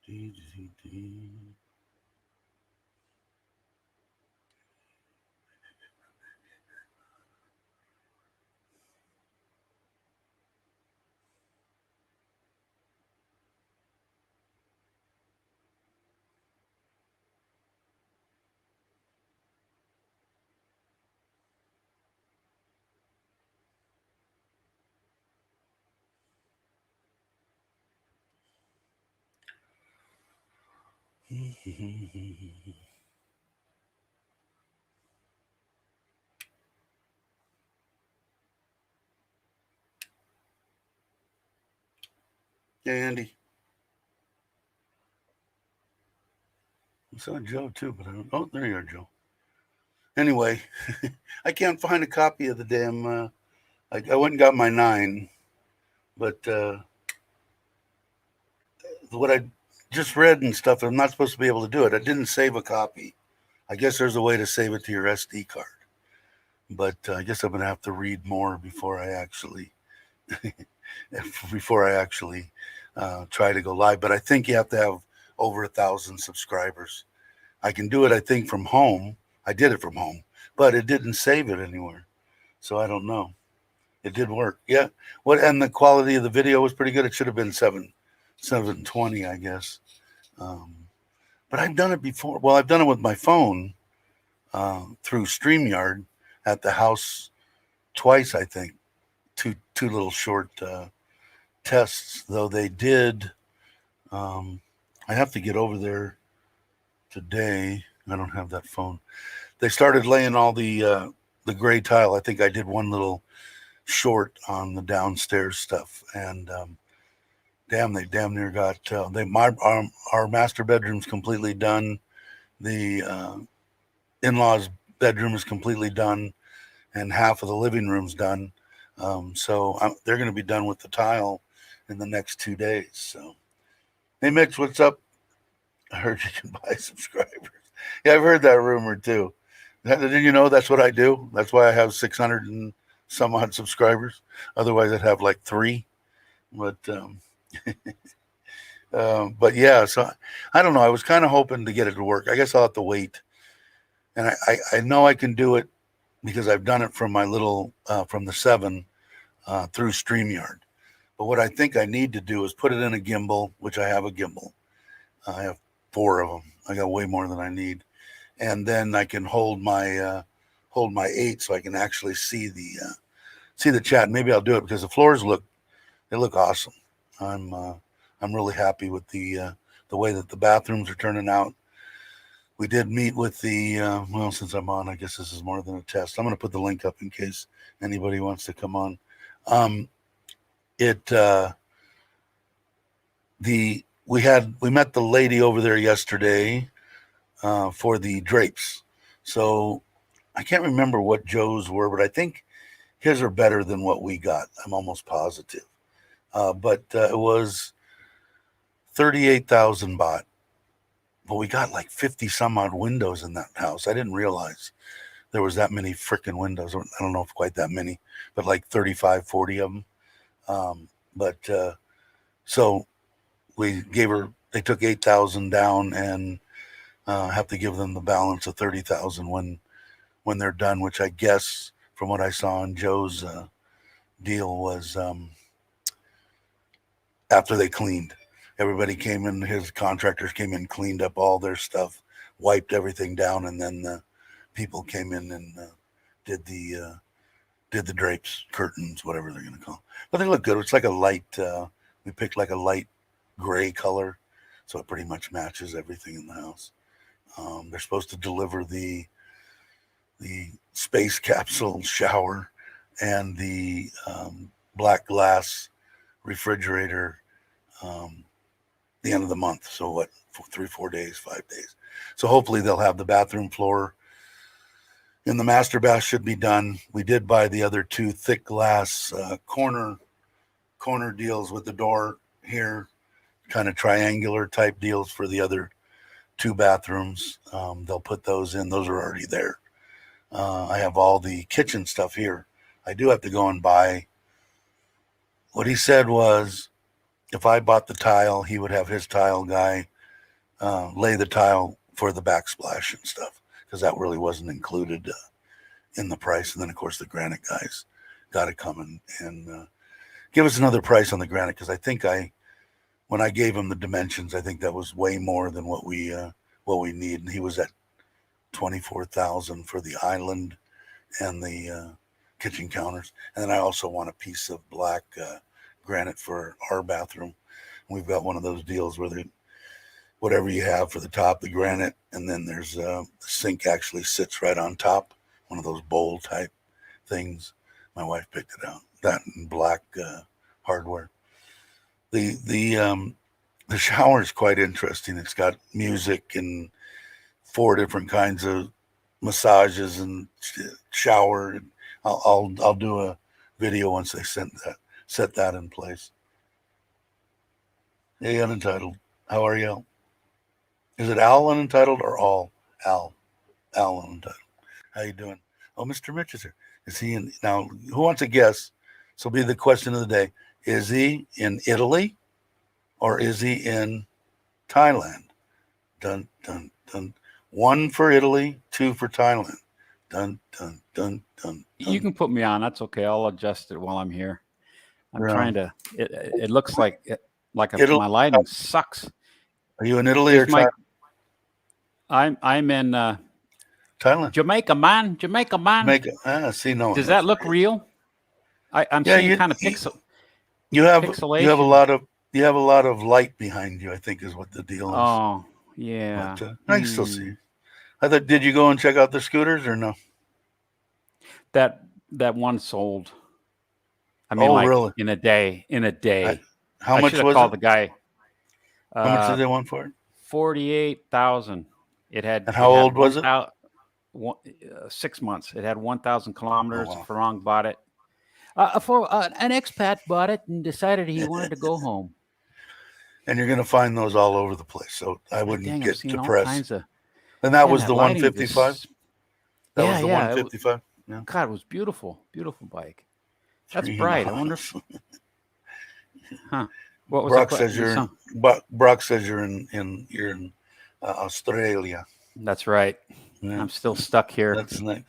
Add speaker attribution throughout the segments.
Speaker 1: Dee, dee, dee. Yeah, Andy. I saw Joe too, but I don't. Oh, there you are, Joe. Anyway, I can't find a copy of the damn. I went and got my 9, but what I just read and stuff, I'm not supposed to be able to do it. I didn't save a copy. I guess there's a way to save it to your SD card, but I guess I'm gonna have to read more before I actually try to go live. But I think you have to have over 1,000 subscribers. I can do it, I think, from home. I did it from home, but it didn't save it anywhere, so I don't know. It did work, yeah. What and the quality of the video was pretty good. It should have been 720, I guess. Um, but I've done it before. Well, I've done it with my phone through StreamYard at the house twice, I think. Two little short tests, though they did. Um, I have to get over there today. I don't have that phone. They started laying all the gray tile. I think I did one little short on the downstairs stuff, and they damn near got our master bedroom's completely done. The in-laws bedroom is completely done, and half of the living room's done. They're going to be done with the tile in the next 2 days. So, hey Mitch, what's up? I heard you can buy subscribers. Yeah, I've heard that rumor too. Did you know that's what I do? That's why I have 600 and some odd subscribers. Otherwise, I'd have like 3. But but yeah, so I don't know. I was kind of hoping to get it to work. I guess I'll have to wait. And I know I can do it because I've done it from my little from the 7 through StreamYard. But what I think I need to do is put it in a gimbal, which I have a gimbal. I have 4 of them. I got way more than I need, and then I can hold my 8 so I can actually see the chat. Maybe I'll do it because the floors look awesome. I'm uh, I'm really happy with the way that the bathrooms are turning out. We did meet with the well, since I'm on, I guess this is more than a test. I'm going to put the link up in case anybody wants to come on. Um, it the we met the lady over there yesterday for the drapes. So I can't remember what Joe's were, but I think his are better than what we got. I'm almost positive. But it was 38,000 baht. But we got like 50 some odd windows in that house. I didn't realize there was that many freaking windows. I don't know if quite that many, but like 35, 40 of them. But so we gave her, they took 8,000 down and have to give them the balance of 30,000 when they're done, which I guess from what I saw in Joe's deal was after they cleaned. Everybody came in, his contractors came in, cleaned up all their stuff, wiped everything down, and then the people came in and did the drapes, curtains, whatever they're going to call. But they look good. It's like a light. We picked like a light gray color, so it pretty much matches everything in the house. They're supposed to deliver the space capsule shower and the black glass refrigerator the end of the month. So what, 3, 4 days, 5 days. So hopefully they'll have the bathroom floor in the master bath should be done. We did buy the other 2 thick glass corner deals with the door here, kind of triangular type deals for the other 2 bathrooms. They'll put those in. Those are already there. I have all the kitchen stuff here. I do have to go and buy. What he said was if I bought the tile, he would have his tile guy lay the tile for the backsplash and stuff, because that really wasn't included in the price. And then of course the granite guys got to come and give us another price on the granite, because I think when I gave him the dimensions, I think that was way more than what we need, and he was at 24,000 for the island and the kitchen counters. And then I also want a piece of black granite for our bathroom. We've got one of those deals where whatever you have for the top, the granite, and then there's the sink actually sits right on top, one of those bowl type things. My wife picked it out. That and black hardware. The shower is quite interesting. It's got music and 4 different kinds of massages and shower. I'll do a video once they set that in place. Hey, Unentitled, how are you? Is it Al Unentitled or all Al Unentitled? How you doing? Oh, Mr. Mitch is here. Is he in now? Who wants to guess? This will be the question of the day. Is he in Italy or is he in Thailand? Dun dun dun. 1 for Italy, 2 for Thailand. Dun dun dun dun.
Speaker 2: You can put me on. That's okay. I'll adjust it while I'm here. I'm trying to. It looks like my lighting sucks.
Speaker 1: Are you in Italy or Thailand?
Speaker 2: I'm in
Speaker 1: Thailand.
Speaker 2: Jamaica, man.
Speaker 1: Jamaica. See, no.
Speaker 2: Does that look real? I'm seeing kind of pixel.
Speaker 1: You have a lot of light behind you, I think, is what the deal is.
Speaker 2: Oh, yeah.
Speaker 1: But, I can still see. I thought, did you go and check out the scooters or no?
Speaker 2: That one sold. I mean,
Speaker 1: really?
Speaker 2: In a day.
Speaker 1: How much was
Speaker 2: called
Speaker 1: it?
Speaker 2: The guy.
Speaker 1: How much did they want for it?
Speaker 2: 48,000. It had.
Speaker 1: And how old was it?
Speaker 2: 6 months. It had 1,000 kilometers.
Speaker 1: Oh, wow.
Speaker 2: Farang bought it. An expat bought it and decided he wanted to go home.
Speaker 1: And you're going to find those all over the place, so I wouldn't get depressed. And that was the 155. That was the 155. Yeah.
Speaker 2: God, it was beautiful bike. That's bright. I wonder. Huh? What was
Speaker 1: Brock says Brock says you're in Australia.
Speaker 2: That's right. Yeah. I'm still stuck here.
Speaker 1: That's nice.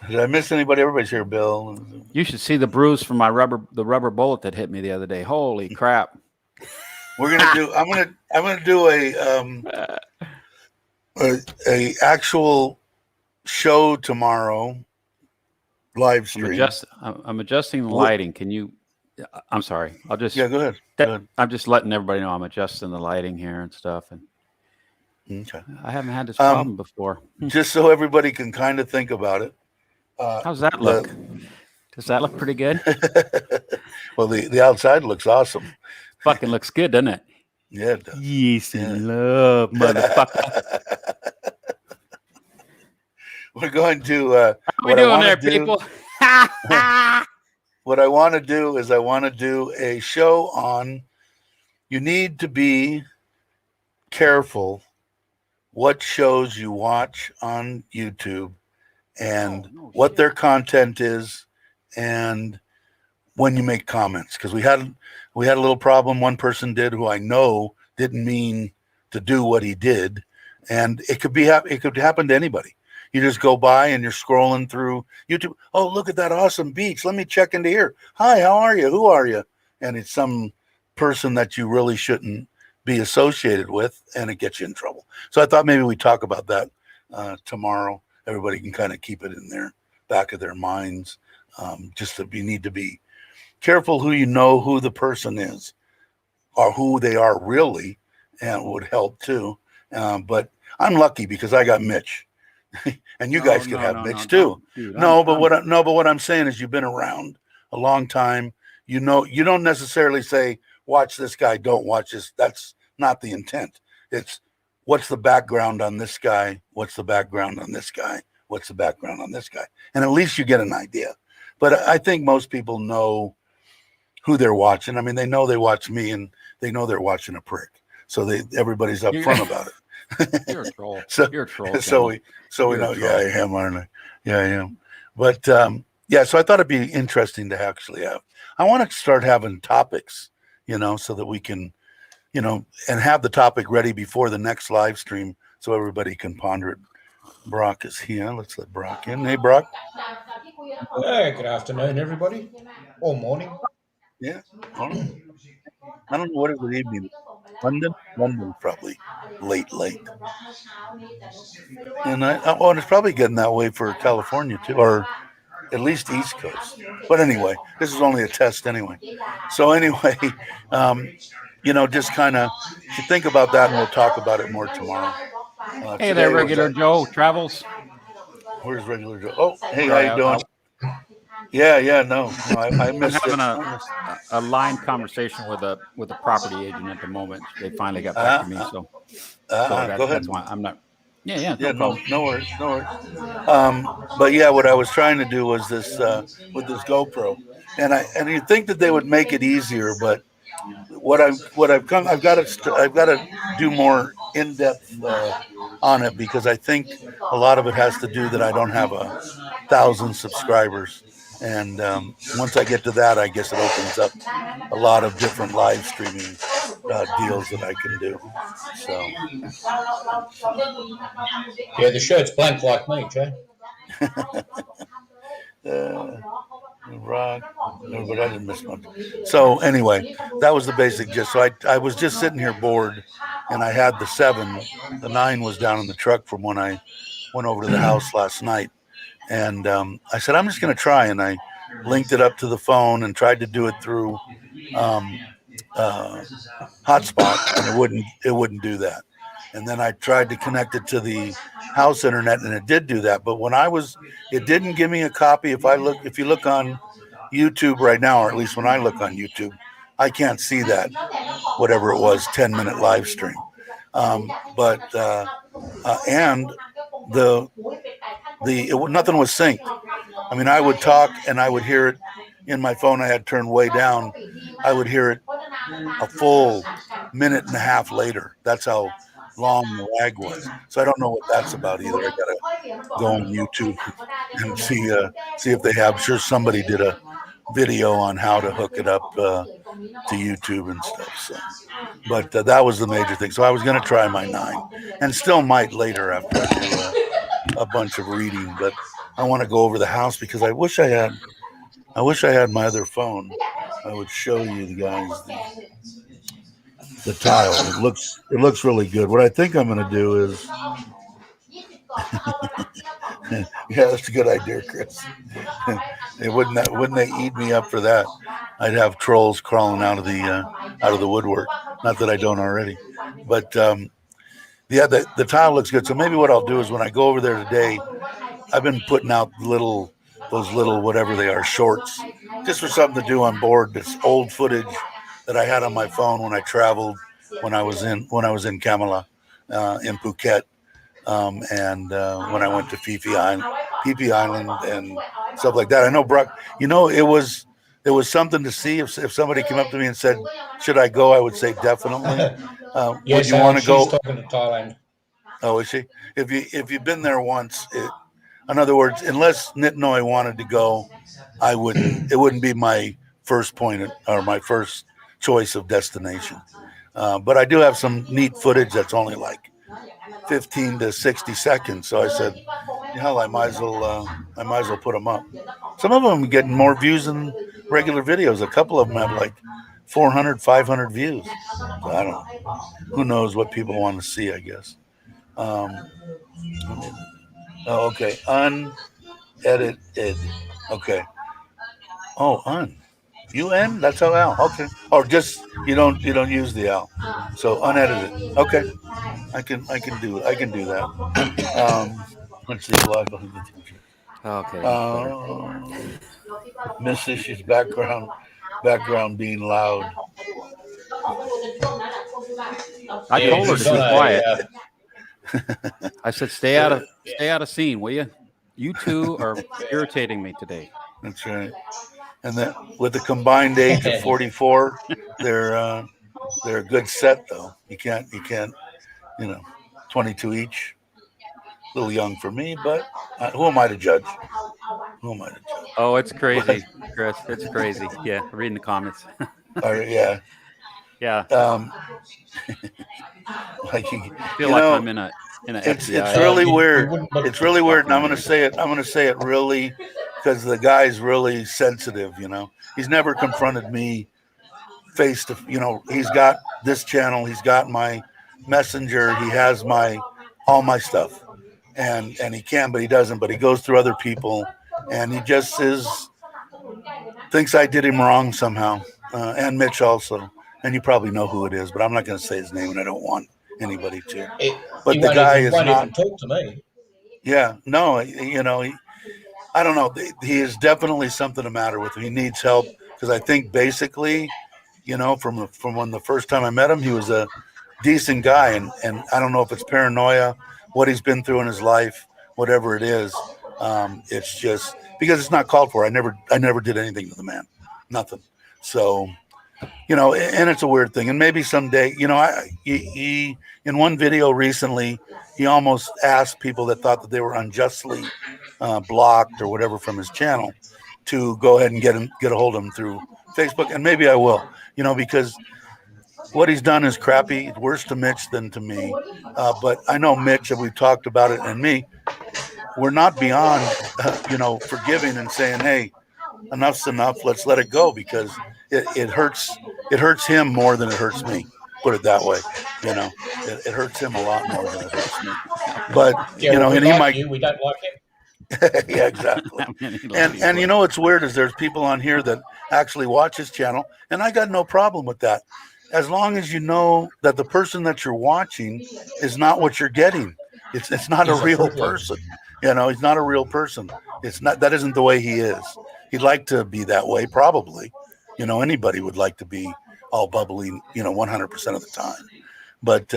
Speaker 1: Did I miss anybody? Everybody's here, Bill.
Speaker 2: You should see the bruise from the rubber bullet that hit me the other day. Holy crap!
Speaker 1: We're gonna do. I'm gonna do a actual show tomorrow. Live stream.
Speaker 2: I'm adjusting the lighting. Can you? I'm sorry. I'll just.
Speaker 1: Yeah, go ahead.
Speaker 2: I'm just letting everybody know I'm adjusting the lighting here and stuff. And
Speaker 1: okay.
Speaker 2: I haven't had this problem before.
Speaker 1: Just so everybody can kind of think about it.
Speaker 2: How's that look? Does that look pretty good?
Speaker 1: Well, the outside looks awesome.
Speaker 2: Fucking looks good, doesn't it?
Speaker 1: Yeah, it does.
Speaker 2: Yes, love, motherfucker.
Speaker 1: We're going to.
Speaker 2: How we doing there, people?
Speaker 1: What I want to do is I want to do a show on. You need to be careful what shows you watch on YouTube and what their content is, and when you make comments, because we had a little problem. One person did, who I know didn't mean to do what he did, and it could happen to anybody. You just go by and you're scrolling through YouTube. Oh, look at that awesome beach. Let me check into here. Hi, how are you? Who are you? And it's some person that you really shouldn't be associated with, and it gets you in trouble. So I thought maybe we talk about that tomorrow. Everybody can kind of keep it in their back of their minds. You need to be careful who you know who the person is or who they are really, and it would help too. But I'm lucky because I got Mitch. And you guys could have Mitch too. But what I'm saying is you've been around a long time. You know, you don't necessarily say, watch this guy, don't watch this. That's not the intent. It's what's the background on this guy? What's the background on this guy? What's the background on this guy? And at least you get an idea. But I think most people know who they're watching. I mean, they know they watch me and they know they're watching a prick. So everybody's upfront about it.
Speaker 2: You're a troll.
Speaker 1: You're
Speaker 2: a troll.
Speaker 1: So we know. Yeah, I am, aren't I? Yeah, I am. But so I thought it'd be interesting to actually have. I want to start having topics, so that we can and have the topic ready before the next live stream so everybody can ponder it. Brock is here. Let's let Brock in. Hey, Brock.
Speaker 3: Hey, good afternoon, everybody. Or morning.
Speaker 1: Yeah. I don't know what it would evening. London probably late. And it's probably getting that way for California too, or at least East Coast. But anyway, this is only a test anyway. So anyway, just kind of think about that, and we'll talk about it more tomorrow.
Speaker 2: Hey there, Regular Joe Travels.
Speaker 1: Where's Regular Joe? Oh, hey, how you doing? Yeah, no, I missed
Speaker 2: I'm having a line conversation with a property agent at the moment. They finally got back to me, so
Speaker 1: go ahead.
Speaker 2: That's why I'm not. Yeah,
Speaker 1: no worries. But yeah, what I was trying to do was this with this GoPro, and you think that they would make it easier, but I've got to do more in depth on it, because I think a lot of it has to do that I don't have 1,000 subscribers, and once I get to that, I guess it opens up a lot of different live streaming deals that I can do. So
Speaker 3: yeah, the shirt's blank like me, Jay.
Speaker 1: Rock, no, but I didn't miss much. So anyway, that was the basic gist. So I was just sitting here bored, and I had the 7. The 9 was down in the truck from when I went over to the house last night, and I said I'm just going to try, and I linked it up to the phone and tried to do it through hotspot, and it wouldn't do that. And then I tried to connect it to the house internet, and it did do that. But it didn't give me a copy. If you look on YouTube right now, or at least when I look on YouTube, I can't see that, whatever it was, 10-minute live stream. And nothing was synced. I mean, I would talk and I would hear it in my phone. I had turned way down. I would hear it a full minute and a half later. That's how long the lag was. So I don't know what that's about either. I gotta go on YouTube and see if they have. I'm sure somebody did a video on how to hook it up to YouTube and stuff. So, but that was the major thing. So I was going to try my 9, and still might later after I do a bunch of reading. But I want to go over the house because I wish I had my other phone. I would show you the guys the tile. It looks really good. What I think I'm going to do is, yeah, that's a good idea, Chris. Wouldn't they eat me up for that? I'd have trolls crawling out of the woodwork. Not that I don't already, but yeah, the tile looks good. So maybe what I'll do is when I go over there today, I've been putting out those little whatever they are, shorts, just for something to do on board. This old footage that I had on my phone when I traveled, when I was in Kamala, in Phuket, and when I went to Phi Phi Island and stuff like that. I know, Brock, it was something to see. If somebody came up to me and said, should I go, I would say definitely.
Speaker 3: Yes,
Speaker 1: would you want to go?
Speaker 3: She's talking to Thailand.
Speaker 1: Oh, is she? If you've been there once, in other words, unless Nitnoy wanted to go, it wouldn't be my first point or my first choice of destination. But I do have some neat footage that's only like 15 to 60 seconds. So I said, hell, I might as well put them up. Some of them are getting more views than regular videos. A couple of them have like 400, 500 views. So I don't know. Who knows what people want to see, I guess. Okay. Unedited. Okay. Oh, UN? That's how Al. Okay. Or just you don't use the Al. So unedited. Okay. I can do that. Let's see live on the teacher.
Speaker 2: Okay.
Speaker 1: Miss Issue's background being loud.
Speaker 2: I told her to be quiet. I said, stay out of scene, will you? You two are irritating me today.
Speaker 1: That's right. And then with the combined age of 44, they're a good set though. You can't, 22 each. A little young for me, but who am I to judge?
Speaker 2: Oh, it's crazy, Chris. It's crazy. Yeah, reading the comments.
Speaker 1: Yeah.
Speaker 2: Yeah.
Speaker 1: Like
Speaker 2: I feel like I'm in an
Speaker 1: it's
Speaker 2: FBI.
Speaker 1: really
Speaker 3: we
Speaker 1: weird.
Speaker 3: wouldn't look
Speaker 1: It's really weird, and I'm going to
Speaker 2: documentary.
Speaker 1: say it. I'm going to say it really because the guy's really sensitive. He's never confronted me face to. He's got this channel. He's got my messenger. He has all my stuff, and he can, but he doesn't. But he goes through other people, and he just thinks I did him wrong somehow, and Mitch also. And you probably know who it is, but I'm not going to say his name, and I don't want anybody to. But
Speaker 3: he
Speaker 1: the guy is
Speaker 3: won't
Speaker 1: not.
Speaker 3: even talk to me.
Speaker 1: Yeah, no, I don't know. He is definitely something the matter with him. He needs help because I think basically, from when the first time I met him, he was a decent guy, and I don't know if it's paranoia, what he's been through in his life, whatever it is. It's just because it's not called for. I never did anything to the man, nothing. So. And it's a weird thing. And maybe someday, he in one video recently, he almost asked people that thought that they were unjustly blocked or whatever from his channel to go ahead and get a hold of him through Facebook. And maybe I will, because what he's done is crappy, worse to Mitch than to me. But I know Mitch, and we've talked about it, and me, we're not beyond, forgiving and saying, hey, enough's enough. Let's let it go because it hurts. It hurts him more than it hurts me. Put it that way. It hurts him a lot more than it hurts me. But and he might.
Speaker 3: We don't like him.
Speaker 1: Yeah, exactly. And what's weird is there's people on here that actually watch his channel, and I got no problem with that, as long as you know that the person that you're watching is not what you're getting. It's not a real person. He's not a real person. It's not. That isn't the way he is. He'd like to be that way, probably. Anybody would like to be all bubbly, 100% of the time. But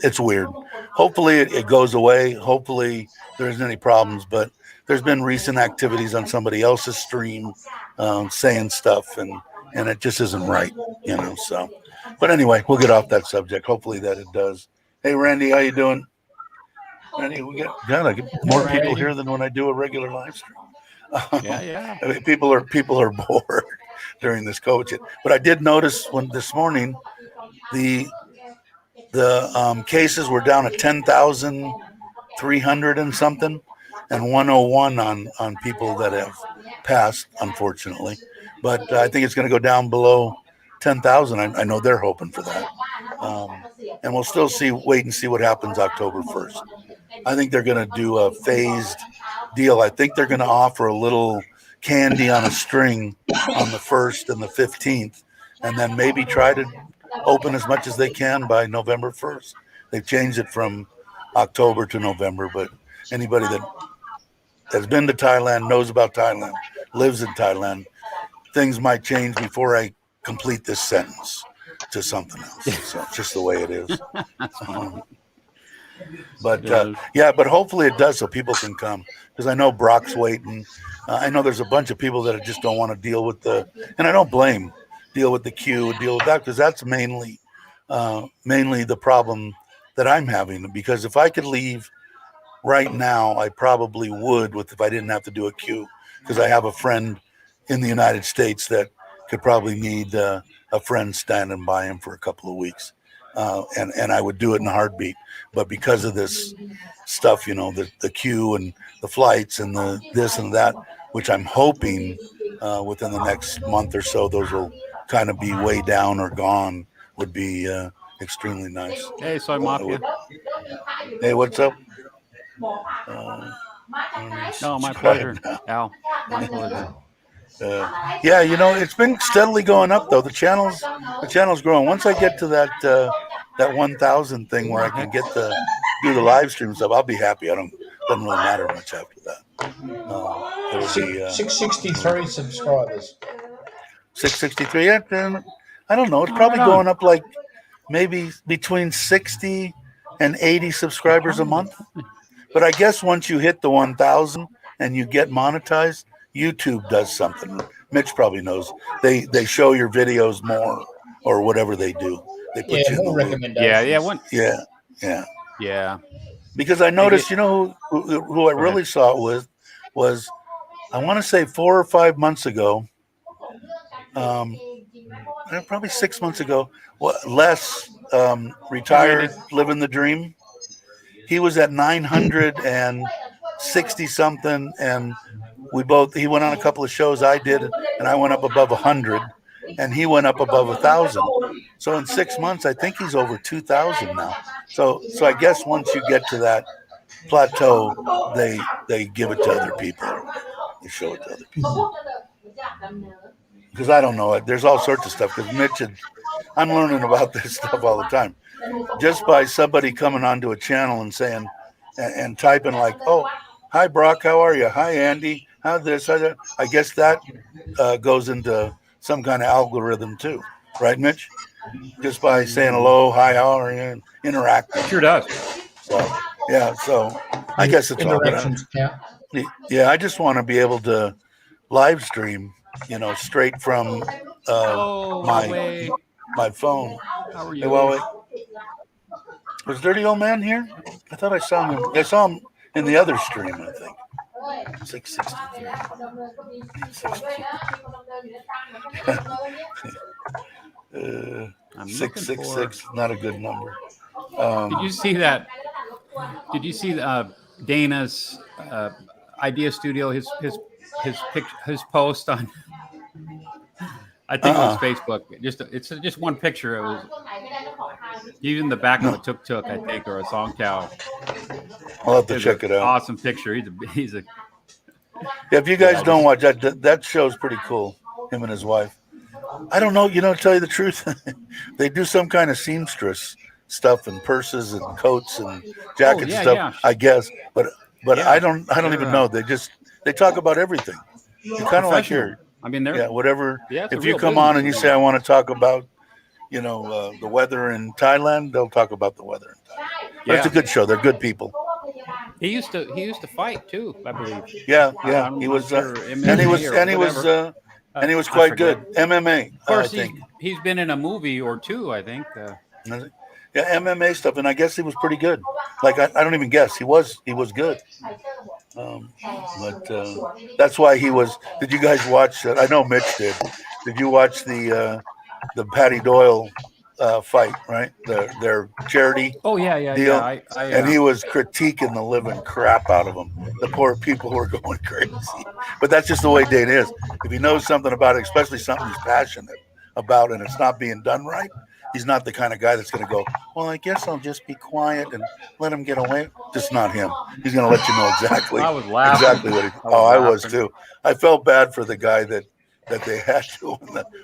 Speaker 1: it's weird. Hopefully it goes away. Hopefully there isn't any problems. But there's been recent activities on somebody else's stream saying stuff, and it just isn't right. So. But anyway, we'll get off that subject. Hopefully that it does. Hey, Randy, how you doing? Randy, I get more people here than when I do a regular live stream.
Speaker 2: Yeah.
Speaker 1: I mean, people are bored during this COVID. But I did notice this morning the cases were down at 10,300 and something, and 101 on people that have passed, unfortunately. But I think it's going to go down below 10,000. I know they're hoping for that. And we'll still wait and see what happens October 1st. I think they're going to do a phased deal. I think they're going to offer a little candy on a string on the 1st and the 15th, and then maybe try to open as much as they can by November 1st. They've changed it from October to November, but anybody that has been to Thailand, knows about Thailand, lives in Thailand, things might change before I complete this sentence to something else. So it's just the way it is. But but hopefully it does so people can come, because I know Brock's waiting. I know there's a bunch of people that just don't want to deal with and I don't deal with the queue, deal with that, because that's mainly the problem that I'm having. Because if I could leave right now, I probably would if I didn't have to do a queue, because I have a friend in the United States that could probably need a friend standing by him for a couple of weeks. And I would do it in a heartbeat. But because of this stuff, the queue and the flights and the this and that, which I'm hoping within the next month or so, those will kind of be way down or gone, would be extremely nice.
Speaker 2: Hey, Soy Mafia.
Speaker 1: Hey, what's up?
Speaker 2: No, my pleasure, Al. My pleasure.
Speaker 1: It's been steadily going up though. The channel's growing. Once I get to that 1,000 thing where I can do the live stream stuff, I'll be happy. Doesn't really matter much after that.
Speaker 3: 663 subscribers.
Speaker 1: 663. Yeah, I don't know. It's probably going up like maybe between 60 and 80 subscribers a month. But I guess once you hit the 1,000 and you get monetized, YouTube does something. Mitch probably knows. They show your videos more, or whatever they do. They put you in the
Speaker 3: recommendations.
Speaker 1: Yeah. Because I noticed, who I really saw it with was I want to say 4 or 5 months ago. probably 6 months ago. Les retired, living the dream. He was at 960 something, and he went on a couple of shows I did, and I went up above 100, and he went up above 1,000. So in 6 months, I think he's over 2,000 now. So I guess once you get to that plateau, they give it to other people. They show it to other people. Because I don't know it. There's all sorts of stuff. Because Mitch, I'm learning about this stuff all the time. Just by somebody coming onto a channel and saying, and typing like, "Oh, hi Brock, how are you? Hi Andy, how this, how that." I guess that goes into some kind of algorithm too, right, Mitch? Just by saying hello, hi, how are you, and interacting.
Speaker 2: Sure does.
Speaker 1: So yeah, so I guess it's all good. Yeah, I just want to be able to live stream, straight from my phone.
Speaker 2: How are you?
Speaker 1: Hey, Huawei. Was Dirty Old Man here? I thought I saw him. I saw him in the other stream, I think. 663. 666, not a good number.
Speaker 2: Did you see that? Did you see Dana's Idea Studio? His post on. I think it was Facebook. It's just one picture. It was even the back of a tuk-tuk, I think, or a song cow.
Speaker 1: I'll have to check it out.
Speaker 2: Awesome picture. He's a.
Speaker 1: Yeah, if you guys don't watch that show's pretty cool. Him and his wife. I don't know. To tell you the truth, they do some kind of seamstress stuff and purses and coats and jackets and stuff. Yeah. I guess, but yeah. I don't even know. They talk about everything. Kind of like your. I mean, whatever. Yeah, if you come on and you say, I want to talk about, the weather in Thailand, they'll talk about the weather in Thailand. But it's a good show. They're good people.
Speaker 2: He used to fight too, I believe.
Speaker 1: Yeah. He was, and he was quite good. MMA.
Speaker 2: Of course, he's been in a movie or two, I think.
Speaker 1: Yeah, MMA stuff, and I guess he was pretty good. Like I don't even guess he was good. But that's why he was. Did you guys watch? I know Mitch did. Did you watch the Patty Doyle fight? Right, their charity.
Speaker 2: Oh yeah.
Speaker 1: Deal? Yeah. And he was critiquing the living crap out of them. The poor people were going crazy. But that's just the way Dana is. If he knows something about it, especially something he's passionate about, and it's not being done right, he's not the kind of guy that's going to go, well, I guess I'll just be quiet and let him get away. Just not him. He's going to let you know exactly.
Speaker 2: I was laughing.
Speaker 1: Exactly what I was too. I felt bad for the guy that they had to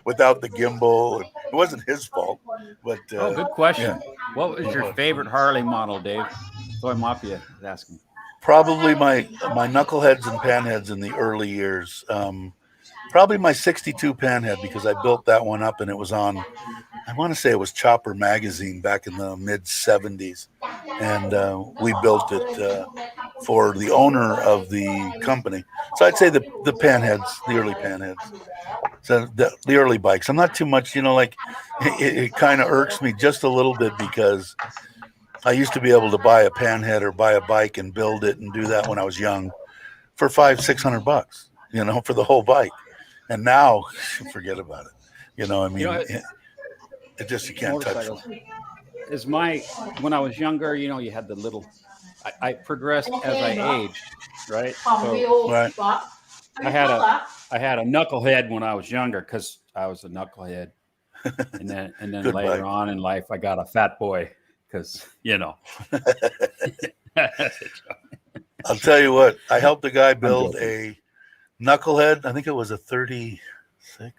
Speaker 1: without the gimbal. It wasn't his fault. But
Speaker 2: good question. Yeah. What was your favorite Harley model, Dave? Toy Mafia is asking.
Speaker 1: Probably my knuckleheads and panheads in the early years. Probably my 62 panhead, because I built that one up and it was on, I want to say it was Chopper magazine back in the mid 70s. And we built it for the owner of the company. So I'd say the panheads, the early panheads. So the early bikes. I'm not too much, it kind of irks me just a little bit, because I used to be able to buy a panhead or buy a bike and build it and do that when I was young for $500-600, for the whole bike. And now, forget about it. It just, you can't touch it.
Speaker 2: When I was younger, you had the little, I progressed as I aged, right? So,
Speaker 1: right.
Speaker 2: I had a knucklehead when I was younger, because I was a knucklehead. And then later on in life, I got a fat boy, because,
Speaker 1: I'll tell you what, I helped a guy build a knucklehead. I think it was a 36. I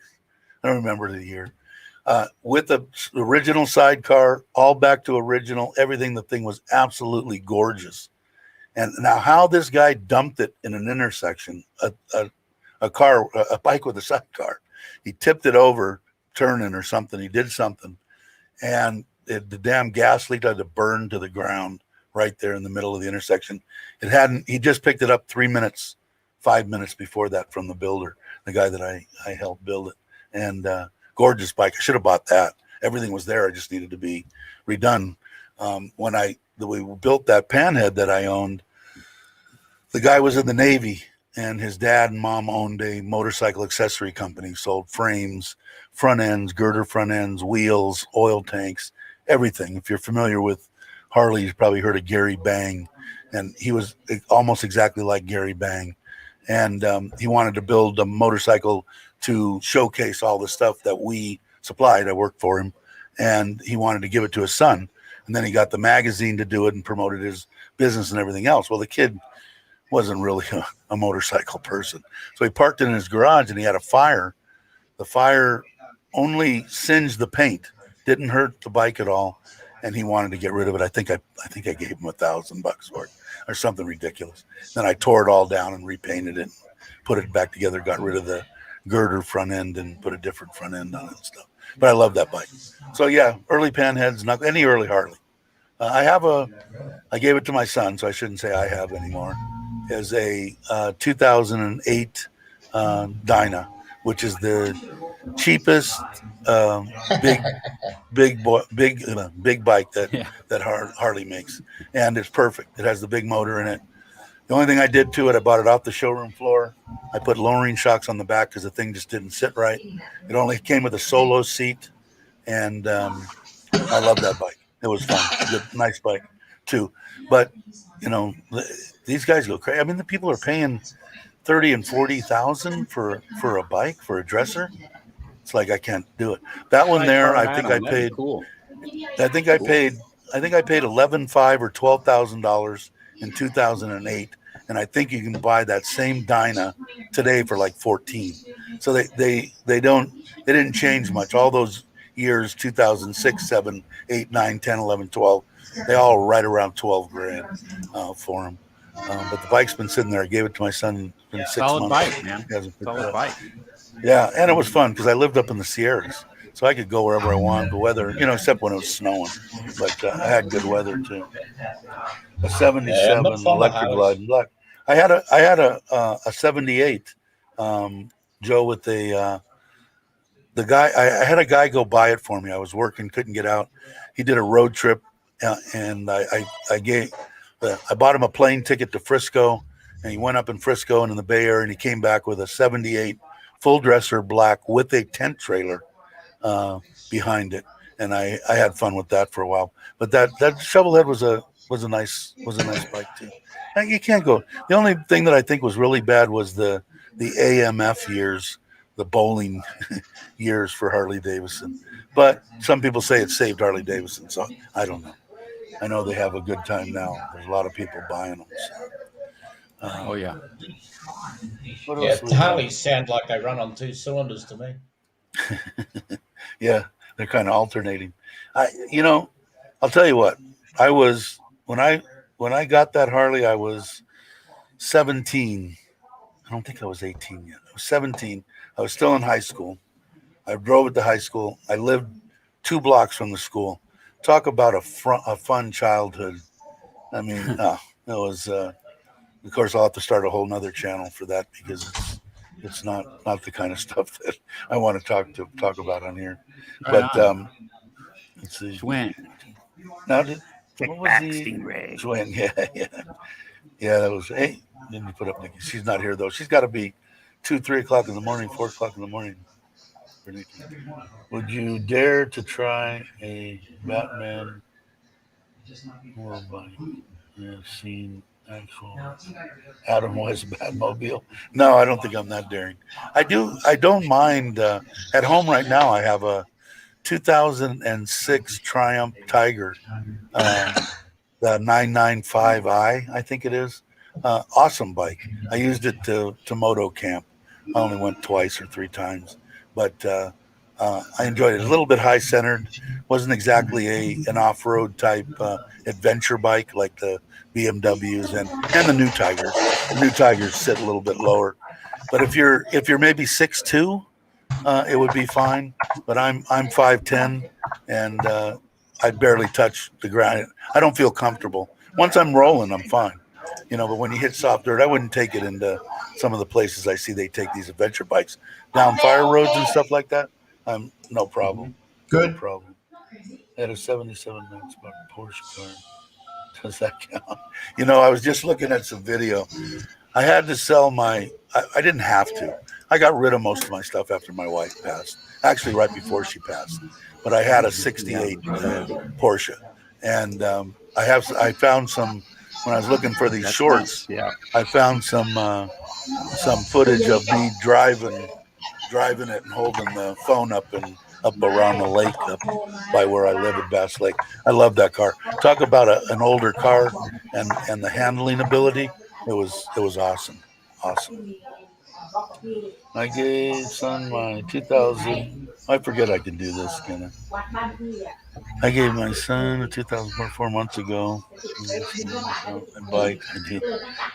Speaker 1: don't remember the year. With the original sidecar, all back to original, everything. The thing was absolutely gorgeous. And now how this guy dumped it in an intersection, a bike with a sidecar. He tipped it over, turning or something. He did something. And the damn gas leak had to burn to the ground right there in the middle of the intersection. He just picked it up 5 minutes before that from the builder, the guy that I helped build it. And gorgeous bike. I should have bought that. Everything was there. I just needed to be redone. When we built that panhead that I owned, the guy was in the Navy, and his dad and mom owned a motorcycle accessory company, sold frames, front ends, girder front ends, wheels, oil tanks, everything. If you're familiar with Harley, you've probably heard of Gary Bang, and he was almost exactly like Gary Bang. And he wanted to build a motorcycle to showcase all the stuff that we supplied. I worked for him, and he wanted to give it to his son. And then he got the magazine to do it and promoted his business and everything else. Well, the kid wasn't really a motorcycle person. So he parked it in his garage, and he had a fire. The fire only singed the paint, didn't hurt the bike at all. And he wanted to get rid of it. I think I gave him $1,000 for it or something ridiculous. Then I tore it all down and repainted it, put it back together, got rid of the girder front end and put a different front end on it and stuff. But I love that bike. So yeah, early Panheads, not any early Harley. I gave it to my son, so I shouldn't say I have anymore. Is a 2008 Dyna, which is the cheapest big bike that Harley makes, and it's perfect. It has the big motor in it. The only thing I did to it, I bought it off the showroom floor. I put lowering shocks on the back because the thing just didn't sit right. It only came with a solo seat, and I love that bike. It was fun. Good, nice bike too. But these guys go crazy. I mean, the people are paying $30,000 and $40,000 for a bike, for a dresser. It's like I can't do it. That one there, I think I paid.
Speaker 2: Cool.
Speaker 1: I think I paid $11,500 or $12,000 in 2008, and I think you can buy that same Dyna today for like 14. So they didn't change much. All those years, 2006, 7, 8, 9, 10, 11, 12, they all right around 12 grand for them. But the bike's been sitting there. I gave it to my son in 6
Speaker 2: Solid
Speaker 1: months.
Speaker 2: bike, man.
Speaker 1: Solid
Speaker 2: bike.
Speaker 1: Yeah, and it was fun because I lived up in the Sierras, so I could go wherever I wanted. The weather, except when it was snowing, but I had good weather too. A '77 Electric Glide in black. I had a '78 Joe with the guy. I had a guy go buy it for me. I was working, couldn't get out. He did a road trip, and I bought him a plane ticket to Frisco, and he went up in Frisco and in the Bay Area, and he came back with a '78 full dresser black with a tent trailer behind it, and I had fun with that for a while. But that Shovelhead was a nice bike too. And you can't go. The only thing that I think was really bad was the AMF years, the bowling years for Harley Davidson. But some people say it saved Harley Davidson, so I don't know. I know they have a good time now. There's a lot of people buying them. So.
Speaker 2: Oh yeah.
Speaker 3: Yeah, Harleys sound like they run on 2 cylinders to me.
Speaker 1: Yeah, they're kind of alternating. I'll tell you what. I was when I got that Harley, I was 17. I don't think I was 18 yet. I was 17. I was still in high school. I drove it to high school. I lived 2 blocks from the school. Talk about a fun childhood. I mean, it was. Of course, I'll have to start a whole nother channel for that because it's not the kind of stuff that I want to talk about on here. But let's see.
Speaker 2: Schwinn.
Speaker 1: Now, what was the Schwinn? Yeah. That was. Hey, didn't you put up Nikki? She's not here though. She's got to be 2, 3 o'clock in the morning, 4 o'clock in the morning. For Nikki. Would you dare to try a Batman horror bike? I've seen actual Adam West Batmobile. No, I don't think I'm that daring. I don't mind. At home right now, I have a 2006 Triumph Tiger, the 995i, I think it is. Awesome bike. I used it to moto camp. I only went twice or 3 times, but I enjoyed it. A little bit high centered. Wasn't exactly an off-road type adventure bike like the BMWs and the new Tigers. The new Tigers sit a little bit lower, but if you're maybe 6'2", it would be fine. But I'm 5'10", and I barely touch the ground. I don't feel comfortable. Once I'm rolling, I'm fine. But when you hit soft dirt, I wouldn't take it into some of the places I see they take these adventure bikes down fire roads and stuff like that. No problem.
Speaker 3: Good.
Speaker 1: No problem. I had a 77 Porsche car. Does that count? I was just looking at some video. I had to sell my. I didn't have to. I got rid of most of my stuff after my wife passed. Actually, right before she passed. But I had a '68 Porsche, and I found some when I was looking for these
Speaker 2: That's
Speaker 1: shorts.
Speaker 2: nice. Yeah.
Speaker 1: I found some footage of me driving it and holding the phone up around the lake up by where I live at Bass Lake. I love that car. Talk about an older car and the handling ability. It was awesome. Awesome. I gave son my 2000. I forget I can do this kind of. I gave my son a 2004 4 months ago. A bike. I did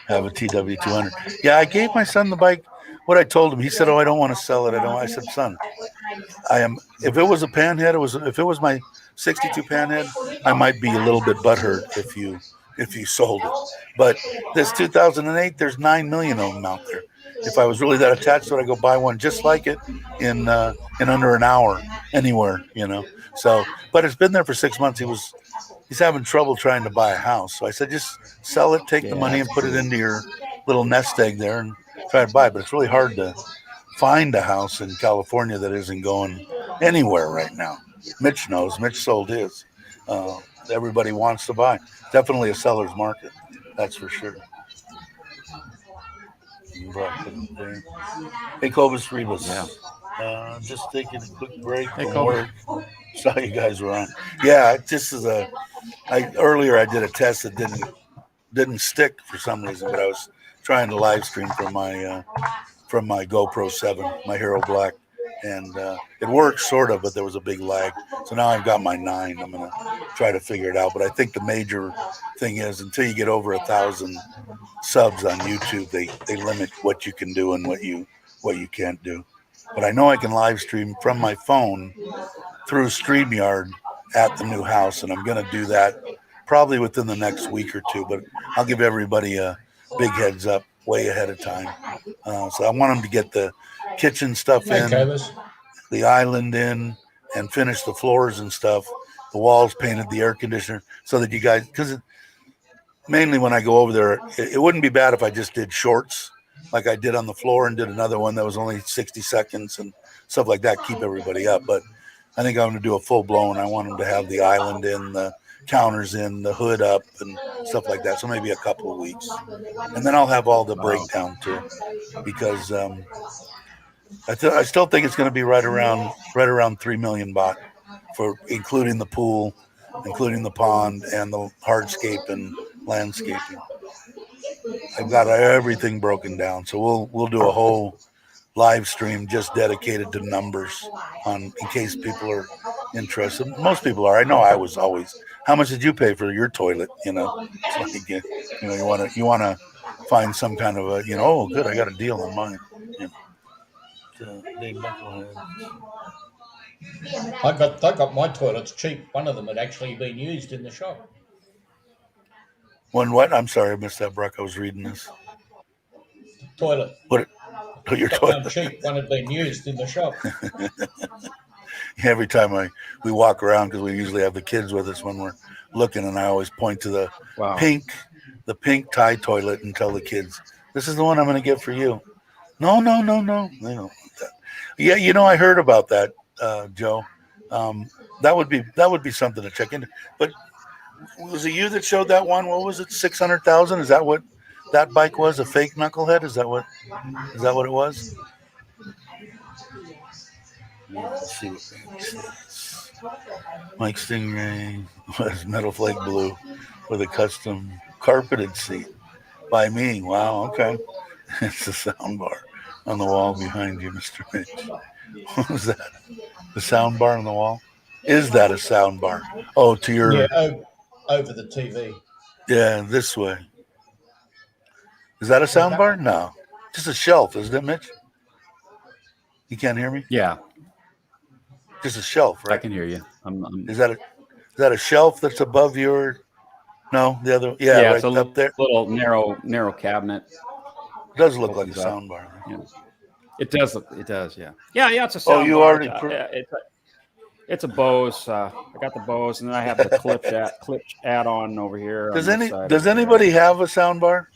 Speaker 1: have a TW200. Yeah, I gave my son the bike. What I told him, he said, "Oh, I don't want to sell it. I don't." I said, "Son, I am. If it was a panhead, if it was my '62 panhead, I might be a little bit butthurt if you sold it. But this 2008, there's 9 million of them out there. If I was really that attached to it, I'd go buy one just like it in under an hour anywhere, you know. So, but it's been there for 6 months. He's having trouble trying to buy a house. So I said, just sell it, take the money, and put it into your little nest egg there, and try to buy it. But it's really hard to find a house in California that isn't going anywhere right now. Mitch knows. Mitch sold his. Everybody wants to buy. Definitely a seller's market. That's for sure. Hey, Cobus Rebus.
Speaker 2: Yeah.
Speaker 1: Just taking a quick break
Speaker 2: Hey,
Speaker 1: from
Speaker 2: Cobus.
Speaker 1: work. Saw you guys were on. Yeah, this is earlier I did a test that didn't stick for some reason, but I was trying to live stream from my GoPro 7, my Hero Black, and it worked sort of, but there was a big lag. So now I've got my 9. I'm gonna try to figure it out. But I think the major thing is until you get over 1,000 subs on YouTube, they limit what you can do and what you can't do. But I know I can live stream from my phone through StreamYard at the new house, and I'm gonna do that probably within the next week or two. But I'll give everybody a big heads up way ahead of time. So I want them to get the kitchen stuff in, the island in, and finish the floors and stuff, the walls painted, the air conditioner, so that you guys, because mainly when I go over there, it wouldn't be bad if I just did shorts like I did on the floor and did another one that was only 60 seconds and stuff like that, keep everybody up. But I think I'm going to do a full blown. I want them to have the island in, the counters in, the hood up, and stuff like that. So maybe a couple of weeks, and then I'll have all the breakdown too, because I still think it's going to be right around 3 million baht for including the pool, including the pond, and the hardscape and landscaping. I've got everything broken down, so we'll do a whole live stream just dedicated to numbers in case people are interested. Most people are. I know I was always. How much did you pay for your toilet? You know, it's like, you want to find some kind of a, oh, good, I got a deal on mine.
Speaker 3: I got my toilets cheap. One of them had actually been used in the shop.
Speaker 1: One what? I'm sorry, I missed that, Brock. I was reading this.
Speaker 3: Toilet.
Speaker 1: What? Your toilet?
Speaker 3: Cheap. One had been used in the shop.
Speaker 1: Every time we walk around, because we usually have the kids with us when we're looking, and I always point to the pink Thai toilet and tell the kids, "This is the one I'm going to get for you." No. They don't want that. Yeah, I heard about that, Joe. That would be something to check into. But was it you that showed that one? What was it? 600,000? Is that what that bike was? A fake knucklehead? Is that what it was? Let's see what Randy says. Mike Stingray was Metal Flake Blue with a custom carpeted seat by me. Wow, okay. It's a sound bar on the wall behind you, Mr. Mitch. What was that? The sound bar on the wall? Is that a sound bar? Oh, to your...
Speaker 3: Yeah, over the TV.
Speaker 1: Yeah, this way. Is that a sound bar? No. Just a shelf, isn't it, Mitch? You can't hear me?
Speaker 2: Yeah.
Speaker 1: Just a shelf, right?
Speaker 2: I can hear you.
Speaker 1: Is that a shelf that's above your... No, the other... Yeah, right
Speaker 2: it's a
Speaker 1: up there.
Speaker 2: Little narrow cabinet.
Speaker 1: It does look like a sound bar.
Speaker 2: Yeah. It does look. It does. Yeah. Yeah. It's a sound bar.
Speaker 1: Oh, you already.
Speaker 2: It's a Bose. I got the Bose, and then I have the Klipsch add-on over here.
Speaker 1: Does anybody have a sound bar?